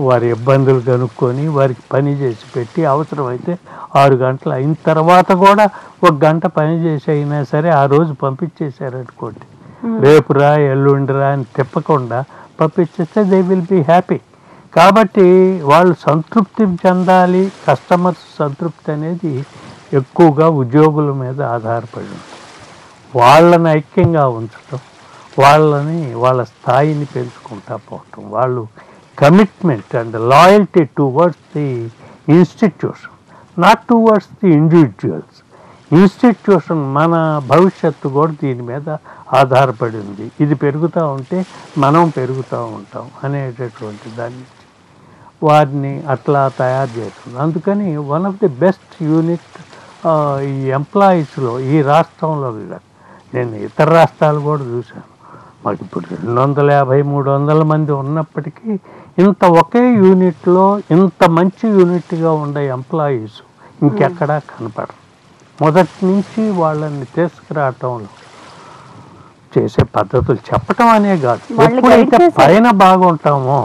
వారి ఇబ్బందులు కనుక్కొని వారికి పని చేసి పెట్టి, అవసరమైతే 6 గంటలు అయిన తర్వాత కూడా 1 గంట పని చేసి అయినా సరే ఆ రోజు పంపించేశారనుకోండి, రేపురా ఎల్లుండిరా అని తిప్పకుండా పంపించేస్తే దే విల్ బీ హ్యాపీ. కాబట్టి వాళ్ళు సంతృప్తి చెందాలి. కస్టమర్స్ సంతృప్తి అనేది ఎక్కువగా ఉద్యోగుల మీద ఆధారపడి ఉంటుంది. వాళ్ళని ఐక్యంగా ఉంచటం, వాళ్ళ స్థాయిని పెంచుకుంటా పోవటం, వాళ్ళు commitment and loyalty towards the institution, not towards the individuals. Institution, మన భవిష్యత్తు కూడా దీని మీద ఆధారపడి ఉంది. ఇది పెరుగుతూ ఉంటే మనం పెరుగుతూ ఉంటాం అనేటటువంటి దాన్ని వారిని అట్లా తయారు చేస్తుంది. అందుకని one of the best unit ఈ ఎంప్లాయీస్లో ఈ రాష్ట్రంలో కాదు, నేను ఇతర రాష్ట్రాలు కూడా చూశాను. మాకు ఇప్పుడు 250-300 మంది ఉన్నప్పటికీ ఇంత ఒకే యూనిట్లో ఇంత మంచి యూనిట్గా ఉండే ఎంప్లాయీస్ ఇంకెక్కడా కనపడరు. మొదటి నుంచి వాళ్ళని తీసుకురావటంలో చేసే పద్ధతులు చెప్పటం అనే కాదు, ఎప్పుడైతే పైన బాగుంటామో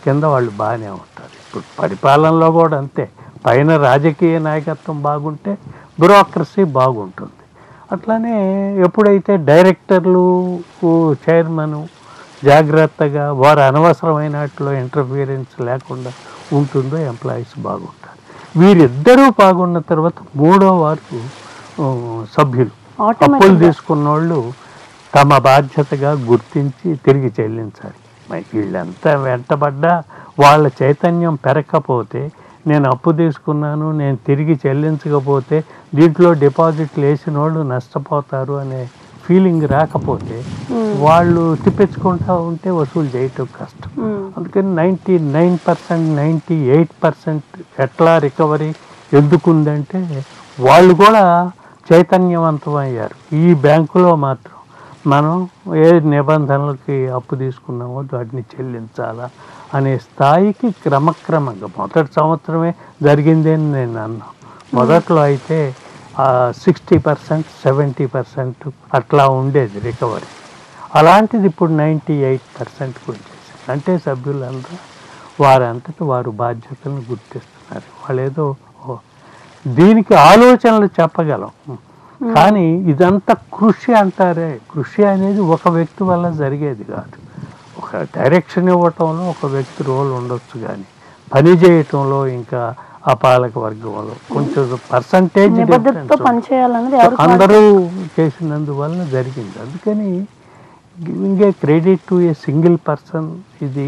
కింద వాళ్ళు బాగానే ఉంటారు. ఇప్పుడు పరిపాలనలో కూడా అంతే, పైన రాజకీయ నాయకత్వం బాగుంటే బ్యూరోక్రసీ బాగుంటుంది. అట్లానే ఎప్పుడైతే డైరెక్టర్లు, చైర్మన్ జాగ్రత్తగా వారు అనవసరమైనట్లో ఇంటర్ఫియరెన్స్ లేకుండా ఉంటుందో ఎంప్లాయీస్ బాగుంటారు. వీరిద్దరూ బాగున్న తర్వాత 3వ వారు సభ్యులు, అప్పులు తీసుకున్న వాళ్ళు తమ బాధ్యతగా గుర్తించి తిరిగి చెల్లించాలి. వీళ్ళంతా వెంటబడ్డా వాళ్ళ చైతన్యం పెరగకపోతే, నేను అప్పు తీసుకున్నాను నేను తిరిగి చెల్లించకపోతే దీంట్లో డిపాజిట్లు వేసిన వాళ్ళు నష్టపోతారు అనే ఫీలింగ్ రాకపోతే వాళ్ళు తిప్పించుకుంటూ ఉంటే వసూలు చేయటం కష్టం. అందుకని 99%, 98% ఎట్లా రికవరీ ఎందుకుందంటే వాళ్ళు కూడా చైతన్యవంతం అయ్యారు. ఈ బ్యాంకులో మాత్రం మనం ఏ నిబంధనలకి అప్పు తీసుకున్నామో వాటిని చెల్లించాలా అనే స్థాయికి క్రమక్రమంగా, మొదటి సంవత్సరమే జరిగిందని నేను అన్నా. మొదట్లో అయితే 60%, 70% అట్లా ఉండేది రికవరీ. అలాంటిది ఇప్పుడు 98%కి వచ్చేసింది. అంటే సభ్యులందరూ వారంతటి వారు బాధ్యతలను గుర్తిస్తున్నారు. వాళ్ళేదో దీనికి ఆలోచనలు చెప్పగలం, కానీ ఇదంతా కృషి అంటారే, కృషి అనేది ఒక వ్యక్తి వల్ల జరిగేది కాదు. ఒక డైరెక్షన్ ఇవ్వటంలో ఒక వ్యక్తి రోల్ ఉండొచ్చు, కానీ పని చేయటంలో ఇంకా ఆ పాలక వర్గంలో కొంచెం పర్సంటేజ్ అందరూ చేసినందువల్ల జరిగింది. అందుకని giving a credit to a single person ఇది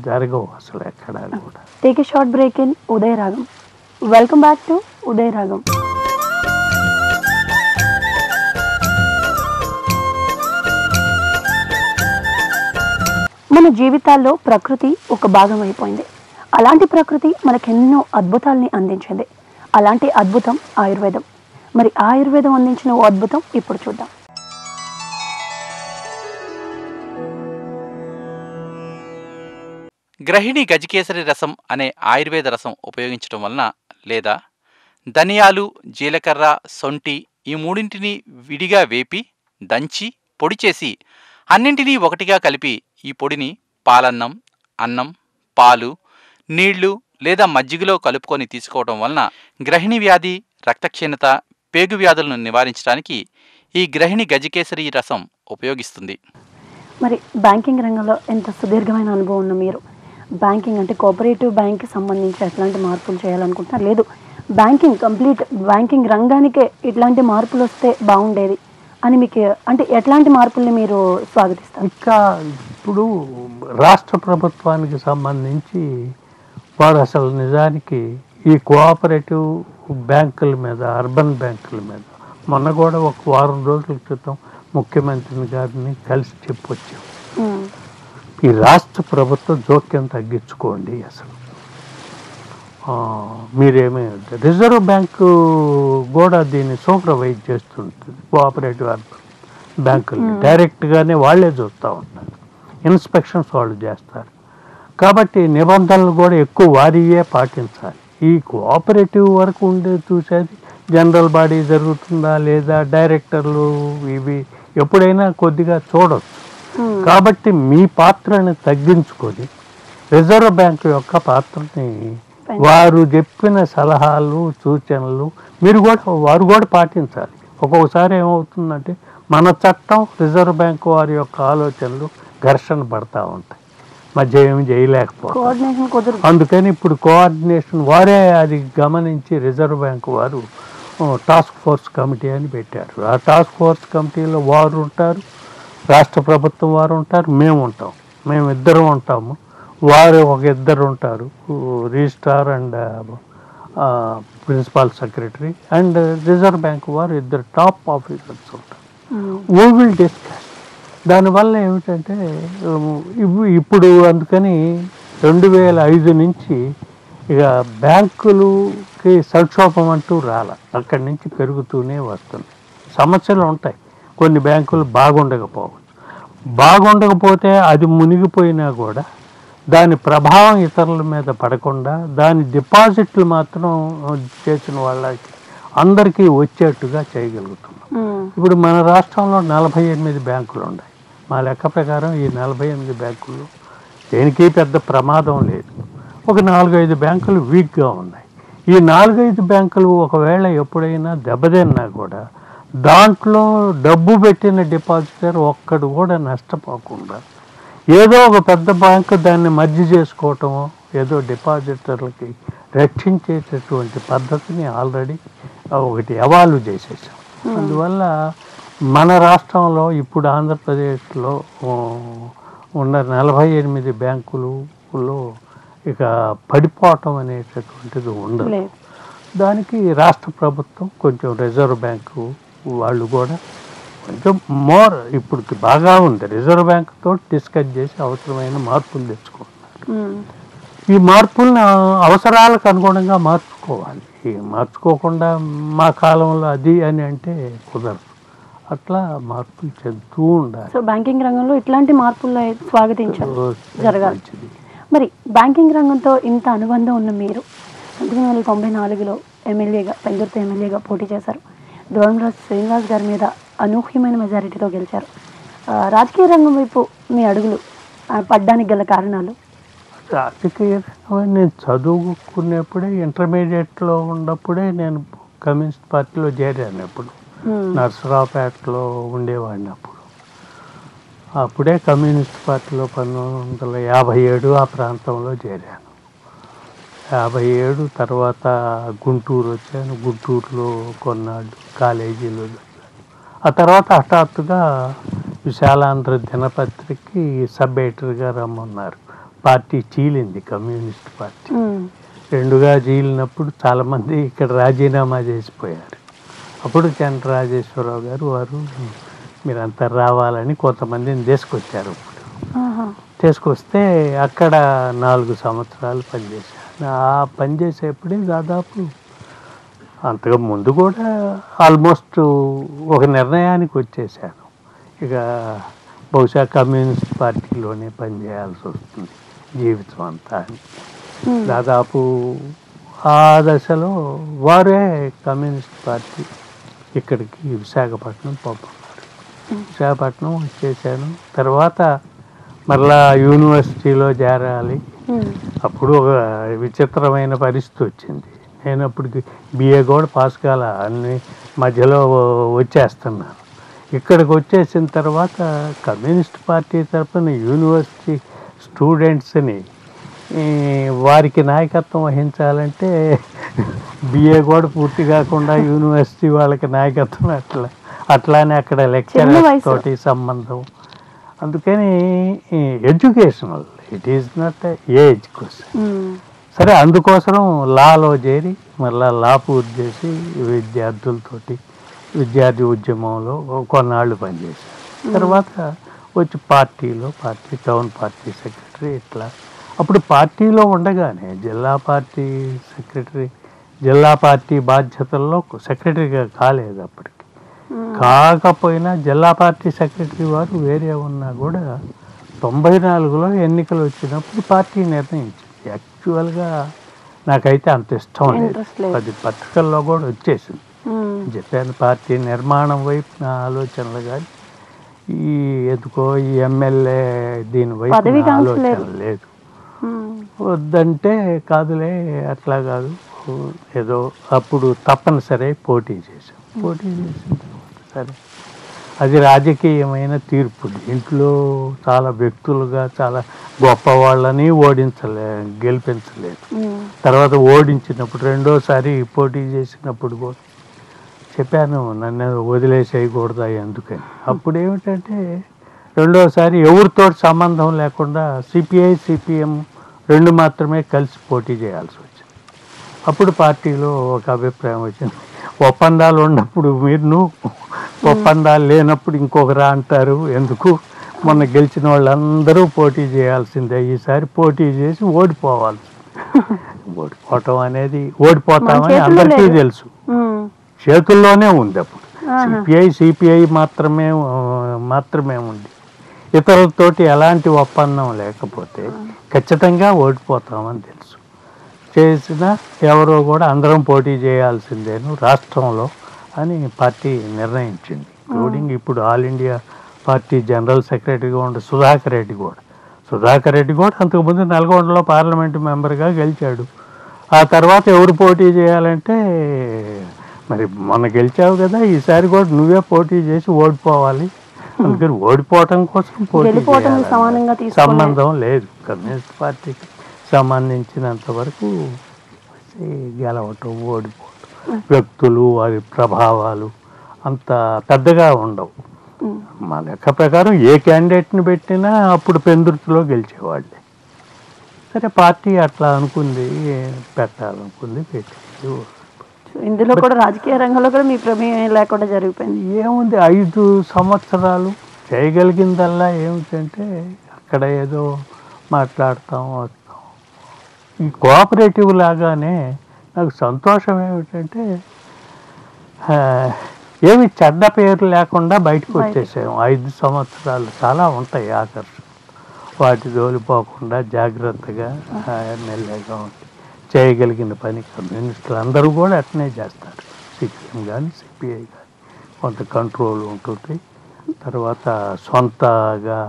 జరగవు అసలు ఎక్కడ కూడా. Take a short break in Udaya Ragam. Welcome back to ఉదయ రాగం. మన జీవితాల్లో ప్రకృతి ఒక భాగం అయిపోయింది. అలాంటి ప్రకృతి మనకెన్నో అద్భుతాలని అందించింది. అలాంటి అద్భుతం ఆయుర్వేదం. మరి ఆయుర్వేదం అందించిన ఓ అద్భుతం ఇప్పుడు చూద్దాం. గ్రహిణి గజకేసరి రసం అనే ఆయుర్వేద రసం ఉపయోగించడం వలన, లేదా ధనియాలు, జీలకర్ర, సొంటి ఈ మూడింటిని విడిగా వేపి దంచి పొడి చేసి అన్నింటినీ ఒకటిగా కలిపి ఈ పొడిని పాలన్నం, అన్నం, పాలు, నీళ్లు లేదా మజ్జిగలో కలుపుకొని తీసుకోవడం వలన గ్రహిణి వ్యాధి, రక్తక్షీణత, పేగు వ్యాధులను నివారించడానికి ఈ గ్రహిణి గజకేసరి రసం ఉపయోగిస్తుంది. మరి బ్యాంకింగ్ రంగంలో ఎంత సుదీర్ఘమైన అనుభవం ఉన్న మీరు, బ్యాంకింగ్ అంటే కోఆపరేటివ్ బ్యాంక్కి సంబంధించి ఎట్లాంటి మార్పులు చేయాలనుకుంటున్నారు, లేదు కంప్లీట్ బ్యాంకింగ్ రంగానికే ఇట్లాంటి మార్పులు వస్తే బాగుండేది అని మీకు, అంటే ఎట్లాంటి మార్పుల్ని మీరు స్వాగతిస్తారు? ఇంకా ఇప్పుడు రాష్ట్ర ప్రభుత్వానికి సంబంధించి వారు అసలు నిజానికి ఈ కోఆపరేటివ్ బ్యాంకుల మీద, అర్బన్ బ్యాంకుల మీద మొన్న కూడా ఒక వారం రోజుల క్రితం ముఖ్యమంత్రి గారిని కలిసి చెప్పొచ్చాం. ఈ రాష్ట్ర ప్రభుత్వం జోక్యం తగ్గించుకోండి. అసలు మీరేమీ రిజర్వ్ బ్యాంకు కూడా దీన్ని సూపర్వైజ్ చేస్తుంటుంది. కోఆపరేటివ్ అర్బన్ బ్యాంకులు డైరెక్ట్గానే వాళ్ళే చూస్తూ ఉంటారు, ఇన్స్పెక్షన్స్ వాళ్ళు చేస్తారు. కాబట్టి నిబంధనలు కూడా ఎక్కువ వారియే పాటించాలి. ఈ కోఆపరేటివ్ వరకు ఉండే చూసేది జనరల్ బాడీ జరుగుతుందా లేదా, డైరెక్టర్లు ఇవి ఎప్పుడైనా కొద్దిగా చూడవచ్చు. కాబట్టి మీ పాత్రని తగ్గించుకొని రిజర్వ్ బ్యాంకు యొక్క పాత్రని, వారు చెప్పిన సలహాలు సూచనలు వారు కూడా పాటించాలి. ఒక్కొక్కసారి ఏమవుతుందంటే మన చట్టం, రిజర్వ్ బ్యాంకు వారి యొక్క ఆలోచనలు ఘర్షణ పడతా ఉంటాయి, మధ్య ఏమి చేయలేకపోతారు. అందుకని ఇప్పుడు కోఆర్డినేషన్ వారే అది గమనించి రిజర్వ్ బ్యాంకు వారు టాస్క్ ఫోర్స్ కమిటీ అని పెట్టారు. ఆ టాస్క్ ఫోర్స్ కమిటీలో వారు ఉంటారు, రాష్ట్ర ప్రభుత్వం వారు ఉంటారు, మేము ఇద్దరం ఉంటాము. వారు ఒక ఇద్దరు ఉంటారు, registrar and principal secretary, and reserve bank వారు ఇద్దరు టాప్ ఆఫీసర్స్ ఉంటారు. We will discuss. దానివల్ల ఏమిటంటే ఇప్పుడు అందుకని 2005 నుంచి ఇక బ్యాంకులకి సంక్షోభం అంటూ అక్కడి నుంచి పెరుగుతూనే వస్తుంది. సమస్యలు ఉంటాయి, కొన్ని బ్యాంకులు బాగుండకపోతే అది మునిగిపోయినా కూడా దాని ప్రభావం ఇతరుల మీద పడకుండా దాని డిపాజిట్లు మాత్రం చేసిన వాళ్ళకి అందరికీ వచ్చేట్టుగా చేయగలుగుతున్నాం. ఇప్పుడు మన రాష్ట్రంలో 48 బ్యాంకులు ఉన్నాయి. మా లెక్క ప్రకారం ఈ 48 బ్యాంకులు దేనికి పెద్ద ప్రమాదం లేదు. ఒక 4-5 బ్యాంకులు వీక్గా ఉన్నాయి. ఈ 4-5 బ్యాంకులు ఒకవేళ ఎప్పుడైనా దెబ్బతిన్నా కూడా దాంట్లో డబ్బు పెట్టిన డిపాజిటర్ ఒక్కడు కూడా నష్టపోకుండా ఏదో ఒక పెద్ద బ్యాంకు దాన్ని మర్జీ చేసుకోవటమో ఏదో డిపాజిటర్లకి రక్షించేటటువంటి పద్ధతిని ఆల్రెడీ ఒకటి ఎవాల్వ్ చేసేసాం. అందువల్ల మన రాష్ట్రంలో ఇప్పుడు ఆంధ్రప్రదేశ్లో ఉన్న 48 బ్యాంకులలో ఇక పడిపోవటం అనేటటువంటిది ఉండదు. దానికి రాష్ట్ర ప్రభుత్వం కొంచెం రిజర్వ్ బ్యాంకు వాళ్ళు కూడా కొంచెం ఇప్పుడు బాగా ఉంది. రిజర్వ్ బ్యాంకుతో డిస్కస్ చేసి అవసరమైన మార్పులు తెచ్చుకుంటున్నారు. ఈ మార్పులను అవసరాలకు అనుగుణంగా మార్చుకోవాలి. మార్చుకోకుండా మా కాలంలో అది అని అంటే కుదరదు. అట్లా మార్పులు చెందుతూ ఉండాలి. సో బ్యాంకింగ్ రంగంలో ఇట్లాంటి మార్పులు స్వాగతించాలి, జరగాలి. మరి బ్యాంకింగ్ రంగంతో ఇంత అనుబంధం ఉన్న మీరు 1994లో ఎమ్మెల్యేగా, పెందుర్తి ఎమ్మెల్యేగా పోటీ చేశారు. ద్రోణంరాజు శ్రీనివాస్ గారి మీద అనూహ్యమైన మెజారిటీతో గెలిచారు. రాజకీయ రంగం వైపు మీ అడుగులు పడ్డానికి గల కారణాలు? రాజకీయ నేను చదువుకునేప్పుడే, ఇంటర్మీడియట్లో ఉన్నప్పుడే నేను కమ్యూనిస్ట్ పార్టీలో చేరాను. ఎప్పుడు నర్సరావుపేటలో ఉండేవాడిని. అప్పుడే కమ్యూనిస్ట్ పార్టీలో 1957 ఆ ప్రాంతంలో చేరాను. 57 తర్వాత గుంటూరు వచ్చాను. గుంటూరులో కొన్నాళ్ళు కాలేజీలో చదివాను. ఆ తర్వాత హఠాత్తుగా విశాలాంధ్ర దినపత్రికకి సబ్ ఎడిటర్గా రమ్మన్నారు. పార్టీ చీలింది, కమ్యూనిస్ట్ పార్టీ రెండుగా చీలినప్పుడు చాలామంది ఇక్కడ రాజీనామా చేసిపోయారు. అప్పుడు చంద్రరాజేశ్వరరావు గారు వారు మీరంతా రావాలని కొంతమందిని తీసుకొచ్చారు. తీసుకొస్తే అక్కడ 4 సంవత్సరాలు పనిచేశాను. ఆ పనిచేసేప్పుడే దాదాపు అంతకు ముందు కూడా ఆల్మోస్ట్ ఒక నిర్ణయానికి వచ్చేసాను. ఇక బహుశా కమ్యూనిస్ట్ పార్టీలోనే పనిచేయాల్సి వస్తుంది జీవితం అంతా అని. దాదాపు ఆ దశలో వారే కమ్యూనిస్ట్ పార్టీ ఇక్కడికి విశాఖపట్నం పంపుతున్నారు. విశాఖపట్నం వచ్చేసాను. తర్వాత మరలా యూనివర్సిటీలో చేరాలి. అప్పుడు ఒక విచిత్రమైన పరిస్థితి వచ్చింది. నేను అప్పటికి బిఏ కూడా పాస్ కాల, అన్ని మధ్యలో వచ్చేస్తున్నాను. ఇక్కడికి వచ్చేసిన తర్వాత కమ్యూనిస్ట్ పార్టీ తరఫున యూనివర్సిటీ స్టూడెంట్స్ని వారికి నాయకత్వం వహించాలంటే బిఏ కూడా పూర్తి కాకుండా యూనివర్సిటీ వాళ్ళకి నాయకత్వం అట్లానే అక్కడ లెక్చరర్స్ తోటి సంబంధం అందుకని educational, it is not age question. సరే, అందుకోసం లాలో చేరి మళ్ళా లా పూర్తి చేసి విద్యార్థి ఉద్యమంలో కొన్నాళ్ళు పనిచేశాను. తర్వాత వచ్చి పార్టీ టౌన్ పార్టీ సెక్రటరీ, ఇట్లా. అప్పుడు పార్టీలో ఉండగానే జిల్లా పార్టీ బాధ్యతల్లో సెక్రటరీగా కాలేదు అప్పటికి. కాకపోయినా జిల్లా పార్టీ సెక్రటరీ వారు వేరే ఉన్నా కూడా 94లో ఎన్నికలు వచ్చినప్పుడు పార్టీ నిర్ణయించింది. యాక్చువల్గా నాకైతే అంత ఇష్టం లేదు, 10 పత్రికల్లో కూడా వచ్చేసింది. చెప్పాను, పార్టీ నిర్మాణం వైపు నా ఆలోచనలు కానీ ఎందుకో ఈ ఎమ్మెల్యే దీని వైపు నా ఆలోచన లేదు. వద్దంటే కాదులే, అట్లా కాదు, ఏదో అప్పుడు తప్పనిసరి పోటీ చేసిన తర్వాత సరే, అది రాజకీయమైన తీర్పు. ఇంట్లో చాలా వ్యక్తులుగా చాలా గొప్ప వాళ్ళని గెలిపించలేదు. తర్వాత ఓడించినప్పుడు రెండోసారి పోటీ చేసినప్పుడు కూడా చెప్పాను, నన్ను వదిలేసేయకూడదా ఎందుకని. అప్పుడు ఏమిటంటే రెండోసారి ఎవరితో సంబంధం లేకుండా సిపిఐ సిపిఎం రెండు మాత్రమే కలిసి పోటీ చేయాల్సి వచ్చింది. అప్పుడు పార్టీలో ఒక అభిప్రాయం వచ్చింది, ఒప్పందాలు ఉన్నప్పుడు ఒప్పందాలు లేనప్పుడు ఇంకొకరా అంటారు ఎందుకు, మొన్న గెలిచిన వాళ్ళందరూ పోటీ చేయాల్సిందే, ఈసారి పోటీ చేసి ఓడిపోవటం అనేది ఓడిపోతామని అందరికీ తెలుసు, చేతుల్లోనే ఉంది. అప్పుడు సిపిఐ మాత్రమే ఉంది, ఇతరులతోటి ఎలాంటి ఒప్పందం లేకపోతే ఖచ్చితంగా ఓడిపోతామని తెలుసు. చేసిన ఎవరో కూడా అందరం పోటీ చేయాల్సిందేను రాష్ట్రంలో అని పార్టీ నిర్ణయించింది. ఇంక్లూడింగ్ ఇప్పుడు ఆల్ ఇండియా పార్టీ జనరల్ సెక్రటరీగా ఉండే సుధాకర్ రెడ్డి కూడా అంతకుముందు నల్గొండలో పార్లమెంటు మెంబర్గా గెలిచాడు. ఆ తర్వాత ఎవరు పోటీ చేయాలంటే, మరి మొన్న గెలిచావు కదా, ఈసారి కూడా నువ్వే పోటీ చేసి ఓడిపోవాలి, అందుకని ఓడిపోవటం కోసం పోటీ సంబంధం లేదు. కమ్యూనిస్ట్ పార్టీకి సంబంధించినంత వరకు గెలవటం ఓడిపోవటం వ్యక్తులు వారి ప్రభావాలు అంత పెద్దగా ఉండవు. మా లెక్క ప్రకారం ఏ క్యాండిడేట్ని పెట్టినా అప్పుడు పెందుర్తిలో గెలిచేవాళ్ళే. సరే, పార్టీ అట్లా అనుకుంది, పెట్టాలనుకుంది, పెట్టి. ఇందులో కూడా రాజకీయ రంగంలో కూడా మీ ప్రమేయం లేకుండా జరిగిపోయింది. ఏముంది, 5 సంవత్సరాలు చేయగలిగిందల్లా ఏమిటంటే అక్కడ ఏదో మాట్లాడతాం వస్తాం. ఈ కోఆపరేటివ్ లాగానే నాకు సంతోషం ఏమిటంటే ఏమి చెడ్డ పేరు లేకుండా బయటకు వచ్చేసాము. 5 సంవత్సరాలు చాలా ఉంటాయి ఆకర్షణ, వాటి జోలిపోకుండా జాగ్రత్తగా ఎమ్మెల్యేగా ఉండి చేయగలిగిన పని కమ్యూనిస్టులు అందరూ కూడా అట్నే చేస్తారు. సిపిఎం కానీ సిపిఐ కానీ కొంత కంట్రోల్ ఉంటుంది. తర్వాత సొంతగా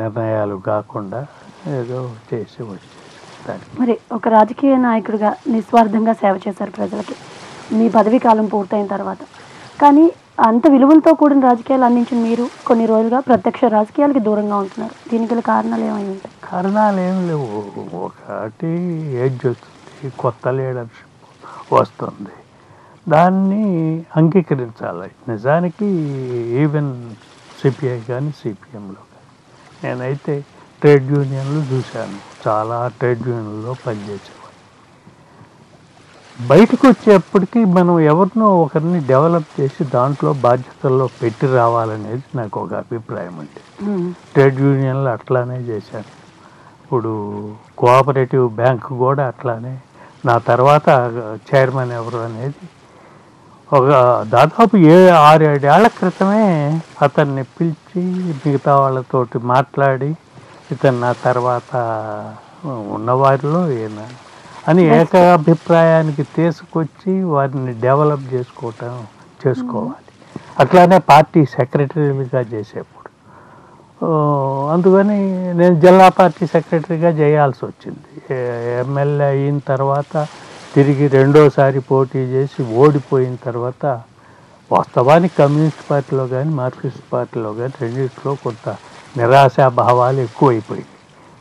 నిర్ణయాలు కాకుండా ఏదో చేసి వచ్చేసి. మరి ఒక రాజకీయ నాయకుడిగా నిస్వార్థంగా సేవ చేశారు ప్రజలకి మీ పదవీ కాలం పూర్తయిన తర్వాత. కానీ అంత విలువలతో కూడిన రాజకీయాలు అందించిన మీరు కొన్ని రోజులుగా ప్రత్యక్ష రాజకీయాలకి దూరంగా ఉంటున్నారు. దీనికి గల కారణాలు ఏమై ఉంటాయి? కారణాలు ఏం లేవు. ఒకటి ఏజ్ వస్తుంది, కొత్త లీడర్షిప్ వస్తుంది, దాన్ని అంగీకరించాలి. నిజానికి ఈవెన్ సిపిఐ కానీ సిపిఎంలో కానీ నేనైతే ట్రేడ్ యూనియన్లు చూశాను, చాలా ట్రేడ్ యూనియన్లో పనిచేసేవాడు. బయటకు వచ్చేప్పటికీ మనం ఎవరినో ఒకరిని డెవలప్ చేసి దాంట్లో బాధ్యతల్లో పెట్టి రావాలనేది నాకు ఒక అభిప్రాయం అండి. ట్రేడ్ యూనియన్లు అట్లానే చేశాను. ఇప్పుడు కోఆపరేటివ్ బ్యాంక్ కూడా అట్లానే. నా తర్వాత చైర్మన్ ఎవరు అనేది ఒక దాదాపు 6-7 ఏళ్ల క్రితమే అతన్ని పిలిచి మిగతా వాళ్ళతోటి మాట్లాడి ఇతను నా తర్వాత ఉన్నవారిలో ఈయన అని ఏకాభిప్రాయానికి తీసుకొచ్చి వారిని డెవలప్ చేసుకోవాలి. అట్లానే పార్టీ సెక్రటరీలుగా చేసేప్పుడు అందుకని నేను జిల్లా పార్టీ సెక్రటరీగా చేయాల్సి వచ్చింది. ఎమ్మెల్యే అయిన తర్వాత తిరిగి రెండోసారి పోటీ చేసి ఓడిపోయిన తర్వాత వాస్తవానికి కమ్యూనిస్ట్ పార్టీలో కానీ మార్క్సిస్ట్ పార్టీలో కానీ రెండింటిలో కొంత నిరాశాభావాలు ఎక్కువైపోయింది.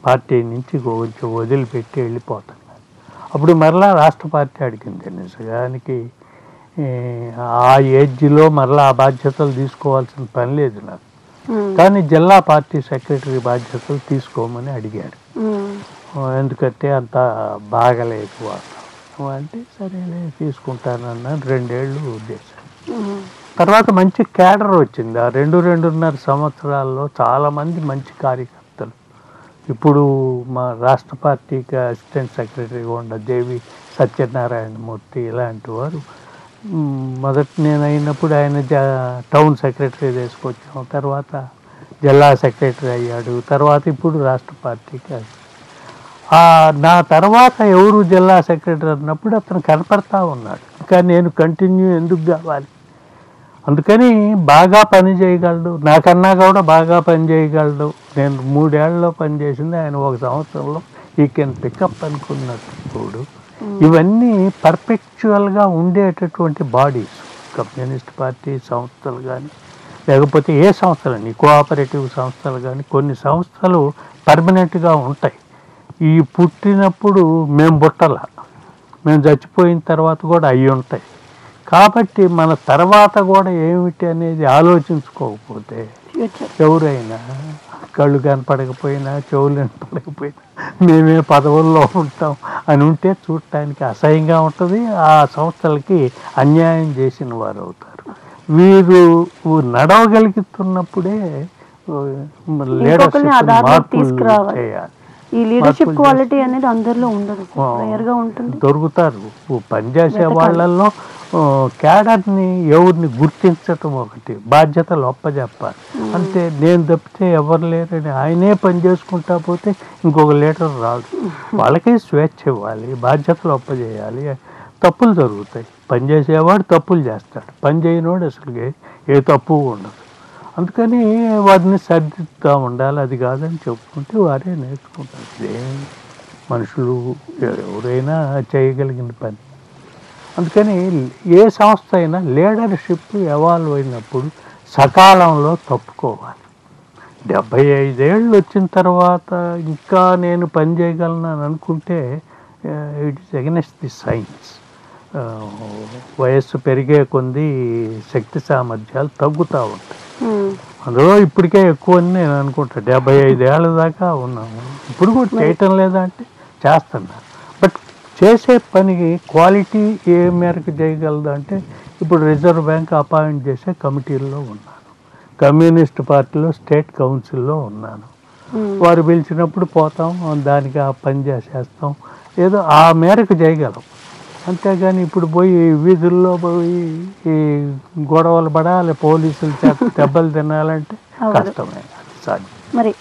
పార్టీ నుంచి కొంచెం వదిలిపెట్టి వెళ్ళిపోతాను. అప్పుడు మరలా రాష్ట్ర పార్టీ అడిగింది. నిజానికి ఆ ఏజ్లో మరలా ఆ బాధ్యతలు తీసుకోవాల్సిన పని లేదు నాకు. కానీ జిల్లా పార్టీ సెక్రటరీ బాధ్యతలు తీసుకోమని అడిగారు. ఎందుకంటే అంత బాగలేదు వాతావరణం అంటే సరేలే తీసుకుంటానన్నాను. 2 ఏళ్ళు ఉద్దేశం. తర్వాత మంచి క్యాడర్ వచ్చింది. ఆ 2-2.5 సంవత్సరాల్లో చాలామంది మంచి కార్యకర్తలు. ఇప్పుడు మా రాష్ట్ర పార్టీకి అసిస్టెంట్ సెక్రటరీగా ఉన్న దేవి సత్యనారాయణమూర్తి ఇలాంటి వారు మొదట నేను అయినప్పుడు ఆయన టౌన్ సెక్రటరీ తీసుకొచ్చాం. తర్వాత జిల్లా సెక్రటరీ అయ్యాడు. తర్వాత ఇప్పుడు రాష్ట్ర పార్టీకి నా తర్వాత ఎవరు జిల్లా సెక్రటరీ అన్నప్పుడు అతను కనపడతా ఉన్నాడు. ఇంకా నేను కంటిన్యూ ఎందుకు కావాలి, అందుకని బాగా పని చేయగలడు, నాకన్నా కూడా బాగా పని చేయగలడు. నేను 3 ఏళ్లలో పనిచేసింది, ఆయన 1 సంవత్సరంలో ఈ కెన్ పికప్ అనుకున్నప్పుడు ఇవన్నీ పర్ఫెక్చువల్గా ఉండేటటువంటి బాడీస్. కమ్యూనిస్ట్ పార్టీ సంస్థలు కానీ లేకపోతే ఏ సంస్థలని, కోఆపరేటివ్ సంస్థలు కానీ కొన్ని సంస్థలు పర్మనెంట్గా ఉంటాయి. ఈ పుట్టినప్పుడు మేము మేము చచ్చిపోయిన తర్వాత కూడా అవి ఉంటాయి. కాబట్టి మన తర్వాత కూడా ఏమిటి అనేది ఆలోచించుకోకపోతే ఎవరైనా కళ్ళు కనపడకపోయినా చెవులు కనపడకపోయినా మేమే పదవుల్లో ఉంటాం అని ఉంటే చూడటానికి అసహ్యంగా ఉంటుంది. ఆ సంస్థలకి అన్యాయం చేసిన వారు అవుతారు. వీరు నడవగలుగుతున్నప్పుడే చేయాలి. ఈ లీడర్షిప్ క్వాలిటీ అనేది అందరిలో ఉండదు, రేర్గా ఉంటుంది. దొరుకుతారు పనిచేసే వాళ్ళల్లో క్యాడర్ని ఎవరిని గుర్తించటం ఒకటి, బాధ్యతలు ఒప్పజెప్పాలి. అంటే నేను తప్పితే ఎవరు లేరని ఆయనే పని చేసుకుంటా పోతే ఇంకొక లీడర్ రాదు. వాళ్ళకి స్వేచ్ఛ ఇవ్వాలి, బాధ్యతలు ఒప్పజేయాలి. తప్పులు జరుగుతాయి, పనిచేసేవాడు తప్పులు చేస్తాడు, పని చేయనివాడు అసలు ఏ తప్పు ఉండదు. అందుకని వారిని సర్దిద్దుతూ ఉండాలి. అది కాదని చెప్పుకుంటే వారే నేర్చుకుంటారు. మనుషులు ఎవరైనా చేయగలిగిన పని. అందుకని ఏ సంస్థ అయినా లీడర్షిప్ ఎవాల్వ్ అయినప్పుడు సకాలంలో తప్పుకోవాలి. 75 ఏళ్ళు వచ్చిన తర్వాత ఇంకా నేను పని చేయగలను అని అనుకుంటే it is against the science. వయస్సు పెరిగే కొద్దీ శక్తి సామర్థ్యాలు తగ్గుతూ ఉంటాయి. అందులో ఇప్పటికే ఎక్కువ అని నేను అనుకుంటా. 75 ఏళ్ళ దాకా ఉన్నాము, ఇప్పుడు కూడా చేయటం లేదా అంటే చేస్తున్నారు. బట్ చేసే పనికి క్వాలిటీ ఏ మేరకు చేయగలదు అంటే ఇప్పుడు రిజర్వ్ బ్యాంక్ అపాయింట్ చేసే కమిటీల్లో ఉన్నాను, కమ్యూనిస్ట్ పార్టీలో స్టేట్ కౌన్సిల్లో ఉన్నాను. వారు పిలిచినప్పుడు పోతాం, దానికి ఆ పని చేసేస్తాం, ఏదో ఆ మేరకు చేయగలం. అంతేగాని ఇప్పుడు పోయి వీధుల్లో పోయి ఈ గొడవలు పడాలి, పోలీసులు దెబ్బలు తినాలంటే కష్టమే, సాధ్యం. మరి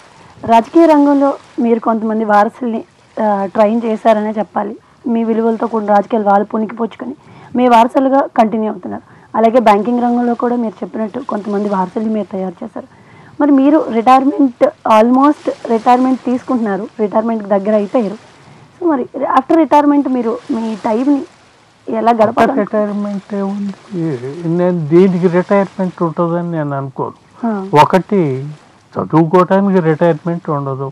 రాజకీయ రంగంలో మీరు కొంతమంది వారసుల్ని ట్రైన్ చేశారనే చెప్పాలి. మీ విలువలతో కూడా రాజకీయాలు వాళ్ళు పుణికిపుచ్చుకొని మీ వారసులుగా కంటిన్యూ అవుతున్నారు. అలాగే బ్యాంకింగ్ రంగంలో కూడా మీరు చెప్పినట్టు కొంతమంది వారసుల్ని మీరు తయారు చేశారు. మరి మీరు ఆల్మోస్ట్ రిటైర్మెంట్ తీసుకుంటున్నారు, రిటైర్మెంట్కి దగ్గర అయిపోయారు. సో మరి ఆఫ్టర్ రిటైర్మెంట్ మీరు మీ టైంని ఎలా గడపాలి? రిటైర్మెంట్ ఉంది, నేను దీనికి రిటైర్మెంట్ ఉంటుందని నేను అనుకోను. ఒకటి, చదువుకోవటానికి రిటైర్మెంట్ ఉండదు,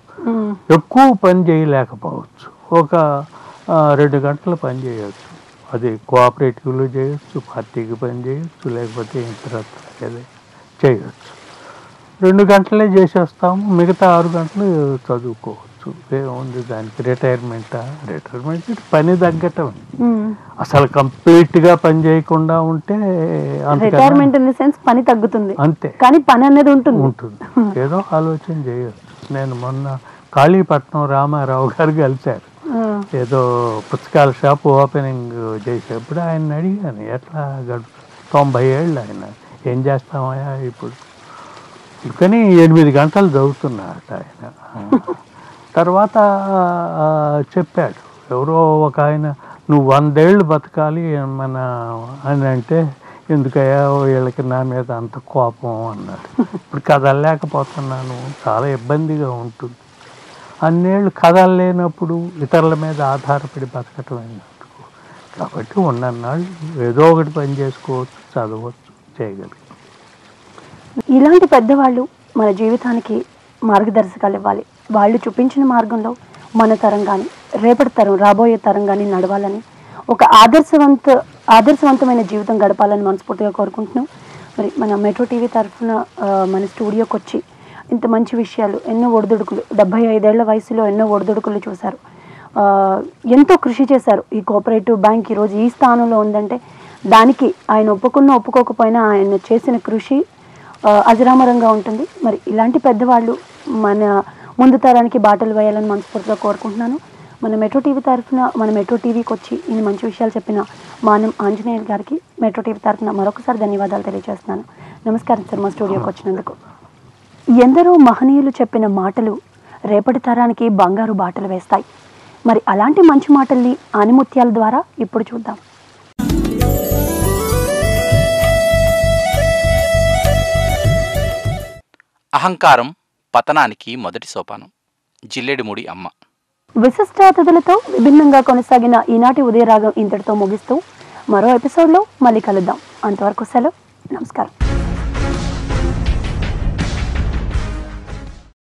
ఎక్కువ పని చేయలేకపోవచ్చు, ఒక 2 గంటలు పని చేయొచ్చు. అది కోఆపరేటివ్లో చేయొచ్చు, పార్టీకి పని చేయొచ్చు, లేకపోతే ఇతరత్ర ఏదైనా చేయొచ్చు. 2 గంటలే చేసేస్తాము, మిగతా 6 గంటలు చదువుకోవచ్చు. ఏముంది దానికి? రిటైర్మెంట్ పని తగ్గటం. అసలు కంప్లీట్గా పని చేయకుండా ఉంటే రిటైర్మెంట్ ఇన్ ది సెన్స్ పని తగ్గుతుంది అంతే, కానీ పని అనేది ఉంటుంది. ఏదో ఆలోచన చేయొచ్చు. నేను మొన్న కాళీపట్నం రామారావు గారు కలిశారు, ఏదో పుస్తకాల షాప్ ఓపెనింగ్ చేసేప్పుడు ఆయన అడిగాను, ఎట్లా గడుపు 90 ఏళ్ళు ఆయన, ఏం చేస్తామయ్యా ఇప్పుడు? అందుకని 8 గంటలు చదువుతున్నారట ఆయన. తర్వాత చెప్పాడు ఎవరో ఒక ఆయన, నువ్వు 100 ఏళ్ళు బతకాలి అని అంటే, ఎందుకయ్యా వీళ్ళకి నా మీద అంత కోపం అన్నాడు. ఇప్పుడు కదలలేకపోతున్నాను, చాలా ఇబ్బందిగా ఉంటుంది. అన్నేళ్ళు కదలలేనప్పుడు ఇతరుల మీద ఆధారపడి బతకటం ఎందుకు? కాబట్టి ఉన్నన్నాళ్ళు ఏదో ఒకటి పని చేసుకోవచ్చు, చదవచ్చు, చేయగలుగుతాం. ఇలాంటి పెద్దవాళ్ళు మన జీవితానికి మార్గదర్శకాలు ఇవ్వాలి. వాళ్ళు చూపించిన మార్గంలో మన తరం కానీ రేపటి తరం, రాబోయే తరం కానీ నడవాలని, ఒక ఆదర్శవంతమైన జీవితం గడపాలని మనస్ఫూర్తిగా కోరుకుంటున్నాం. మరి మన మెట్రో టీవీ తరఫున మన స్టూడియోకి వచ్చి ఇంత మంచి విషయాలు, ఎన్నో ఒడిదుడుకులు, 75 ఏళ్ల వయసులో ఎన్నో ఒడిదుడుకులు చూశారు, ఎంతో కృషి చేశారు. ఈ కోఆపరేటివ్ బ్యాంక్ ఈరోజు ఈ స్థానంలో ఉందంటే దానికి ఆయన ఒప్పుకోకపోయినా ఆయన చేసిన కృషి అజరామరంగా ఉంటుంది. మరి ఇలాంటి పెద్దవాళ్ళు మన ముందు తరానికి బాటలు వేయాలని మనస్ఫూర్తిగా కోరుకుంటున్నాను. మన మెట్రో టీవీ తరఫున మన మెట్రో టీవీకి వచ్చి ఇన్ని మంచి విషయాలు చెప్పిన మానం ఆంజనేయులు గారికి మెట్రో టీవీ తరఫున మరొకసారి ధన్యవాదాలు తెలియజేస్తున్నాను. నమస్కారం సార్, మా స్టూడియోకి వచ్చినందుకు. ఎందరో మహనీయులు చెప్పిన మాటలు రేపటి తరానికి బంగారు బాటలు వేస్తాయి. మరి అలాంటి మంచి మాటల్ని ఆనిముత్యాల ద్వారా ఇప్పుడు చూద్దాం. అహంకారం పతనానికి మొదటి సోపానం. జిల్లెడిముడి అమ్మ. విశిష్ట అతిథులతో విభిన్నంగా కొనసాగిన ఈనాటి ఉదయరాగం ఇంతటితో ముగిస్తూ మరో ఎపిసోడ్లో మళ్ళీ కలుద్దాం. అంతవరకు సెలవు. నమస్కారం.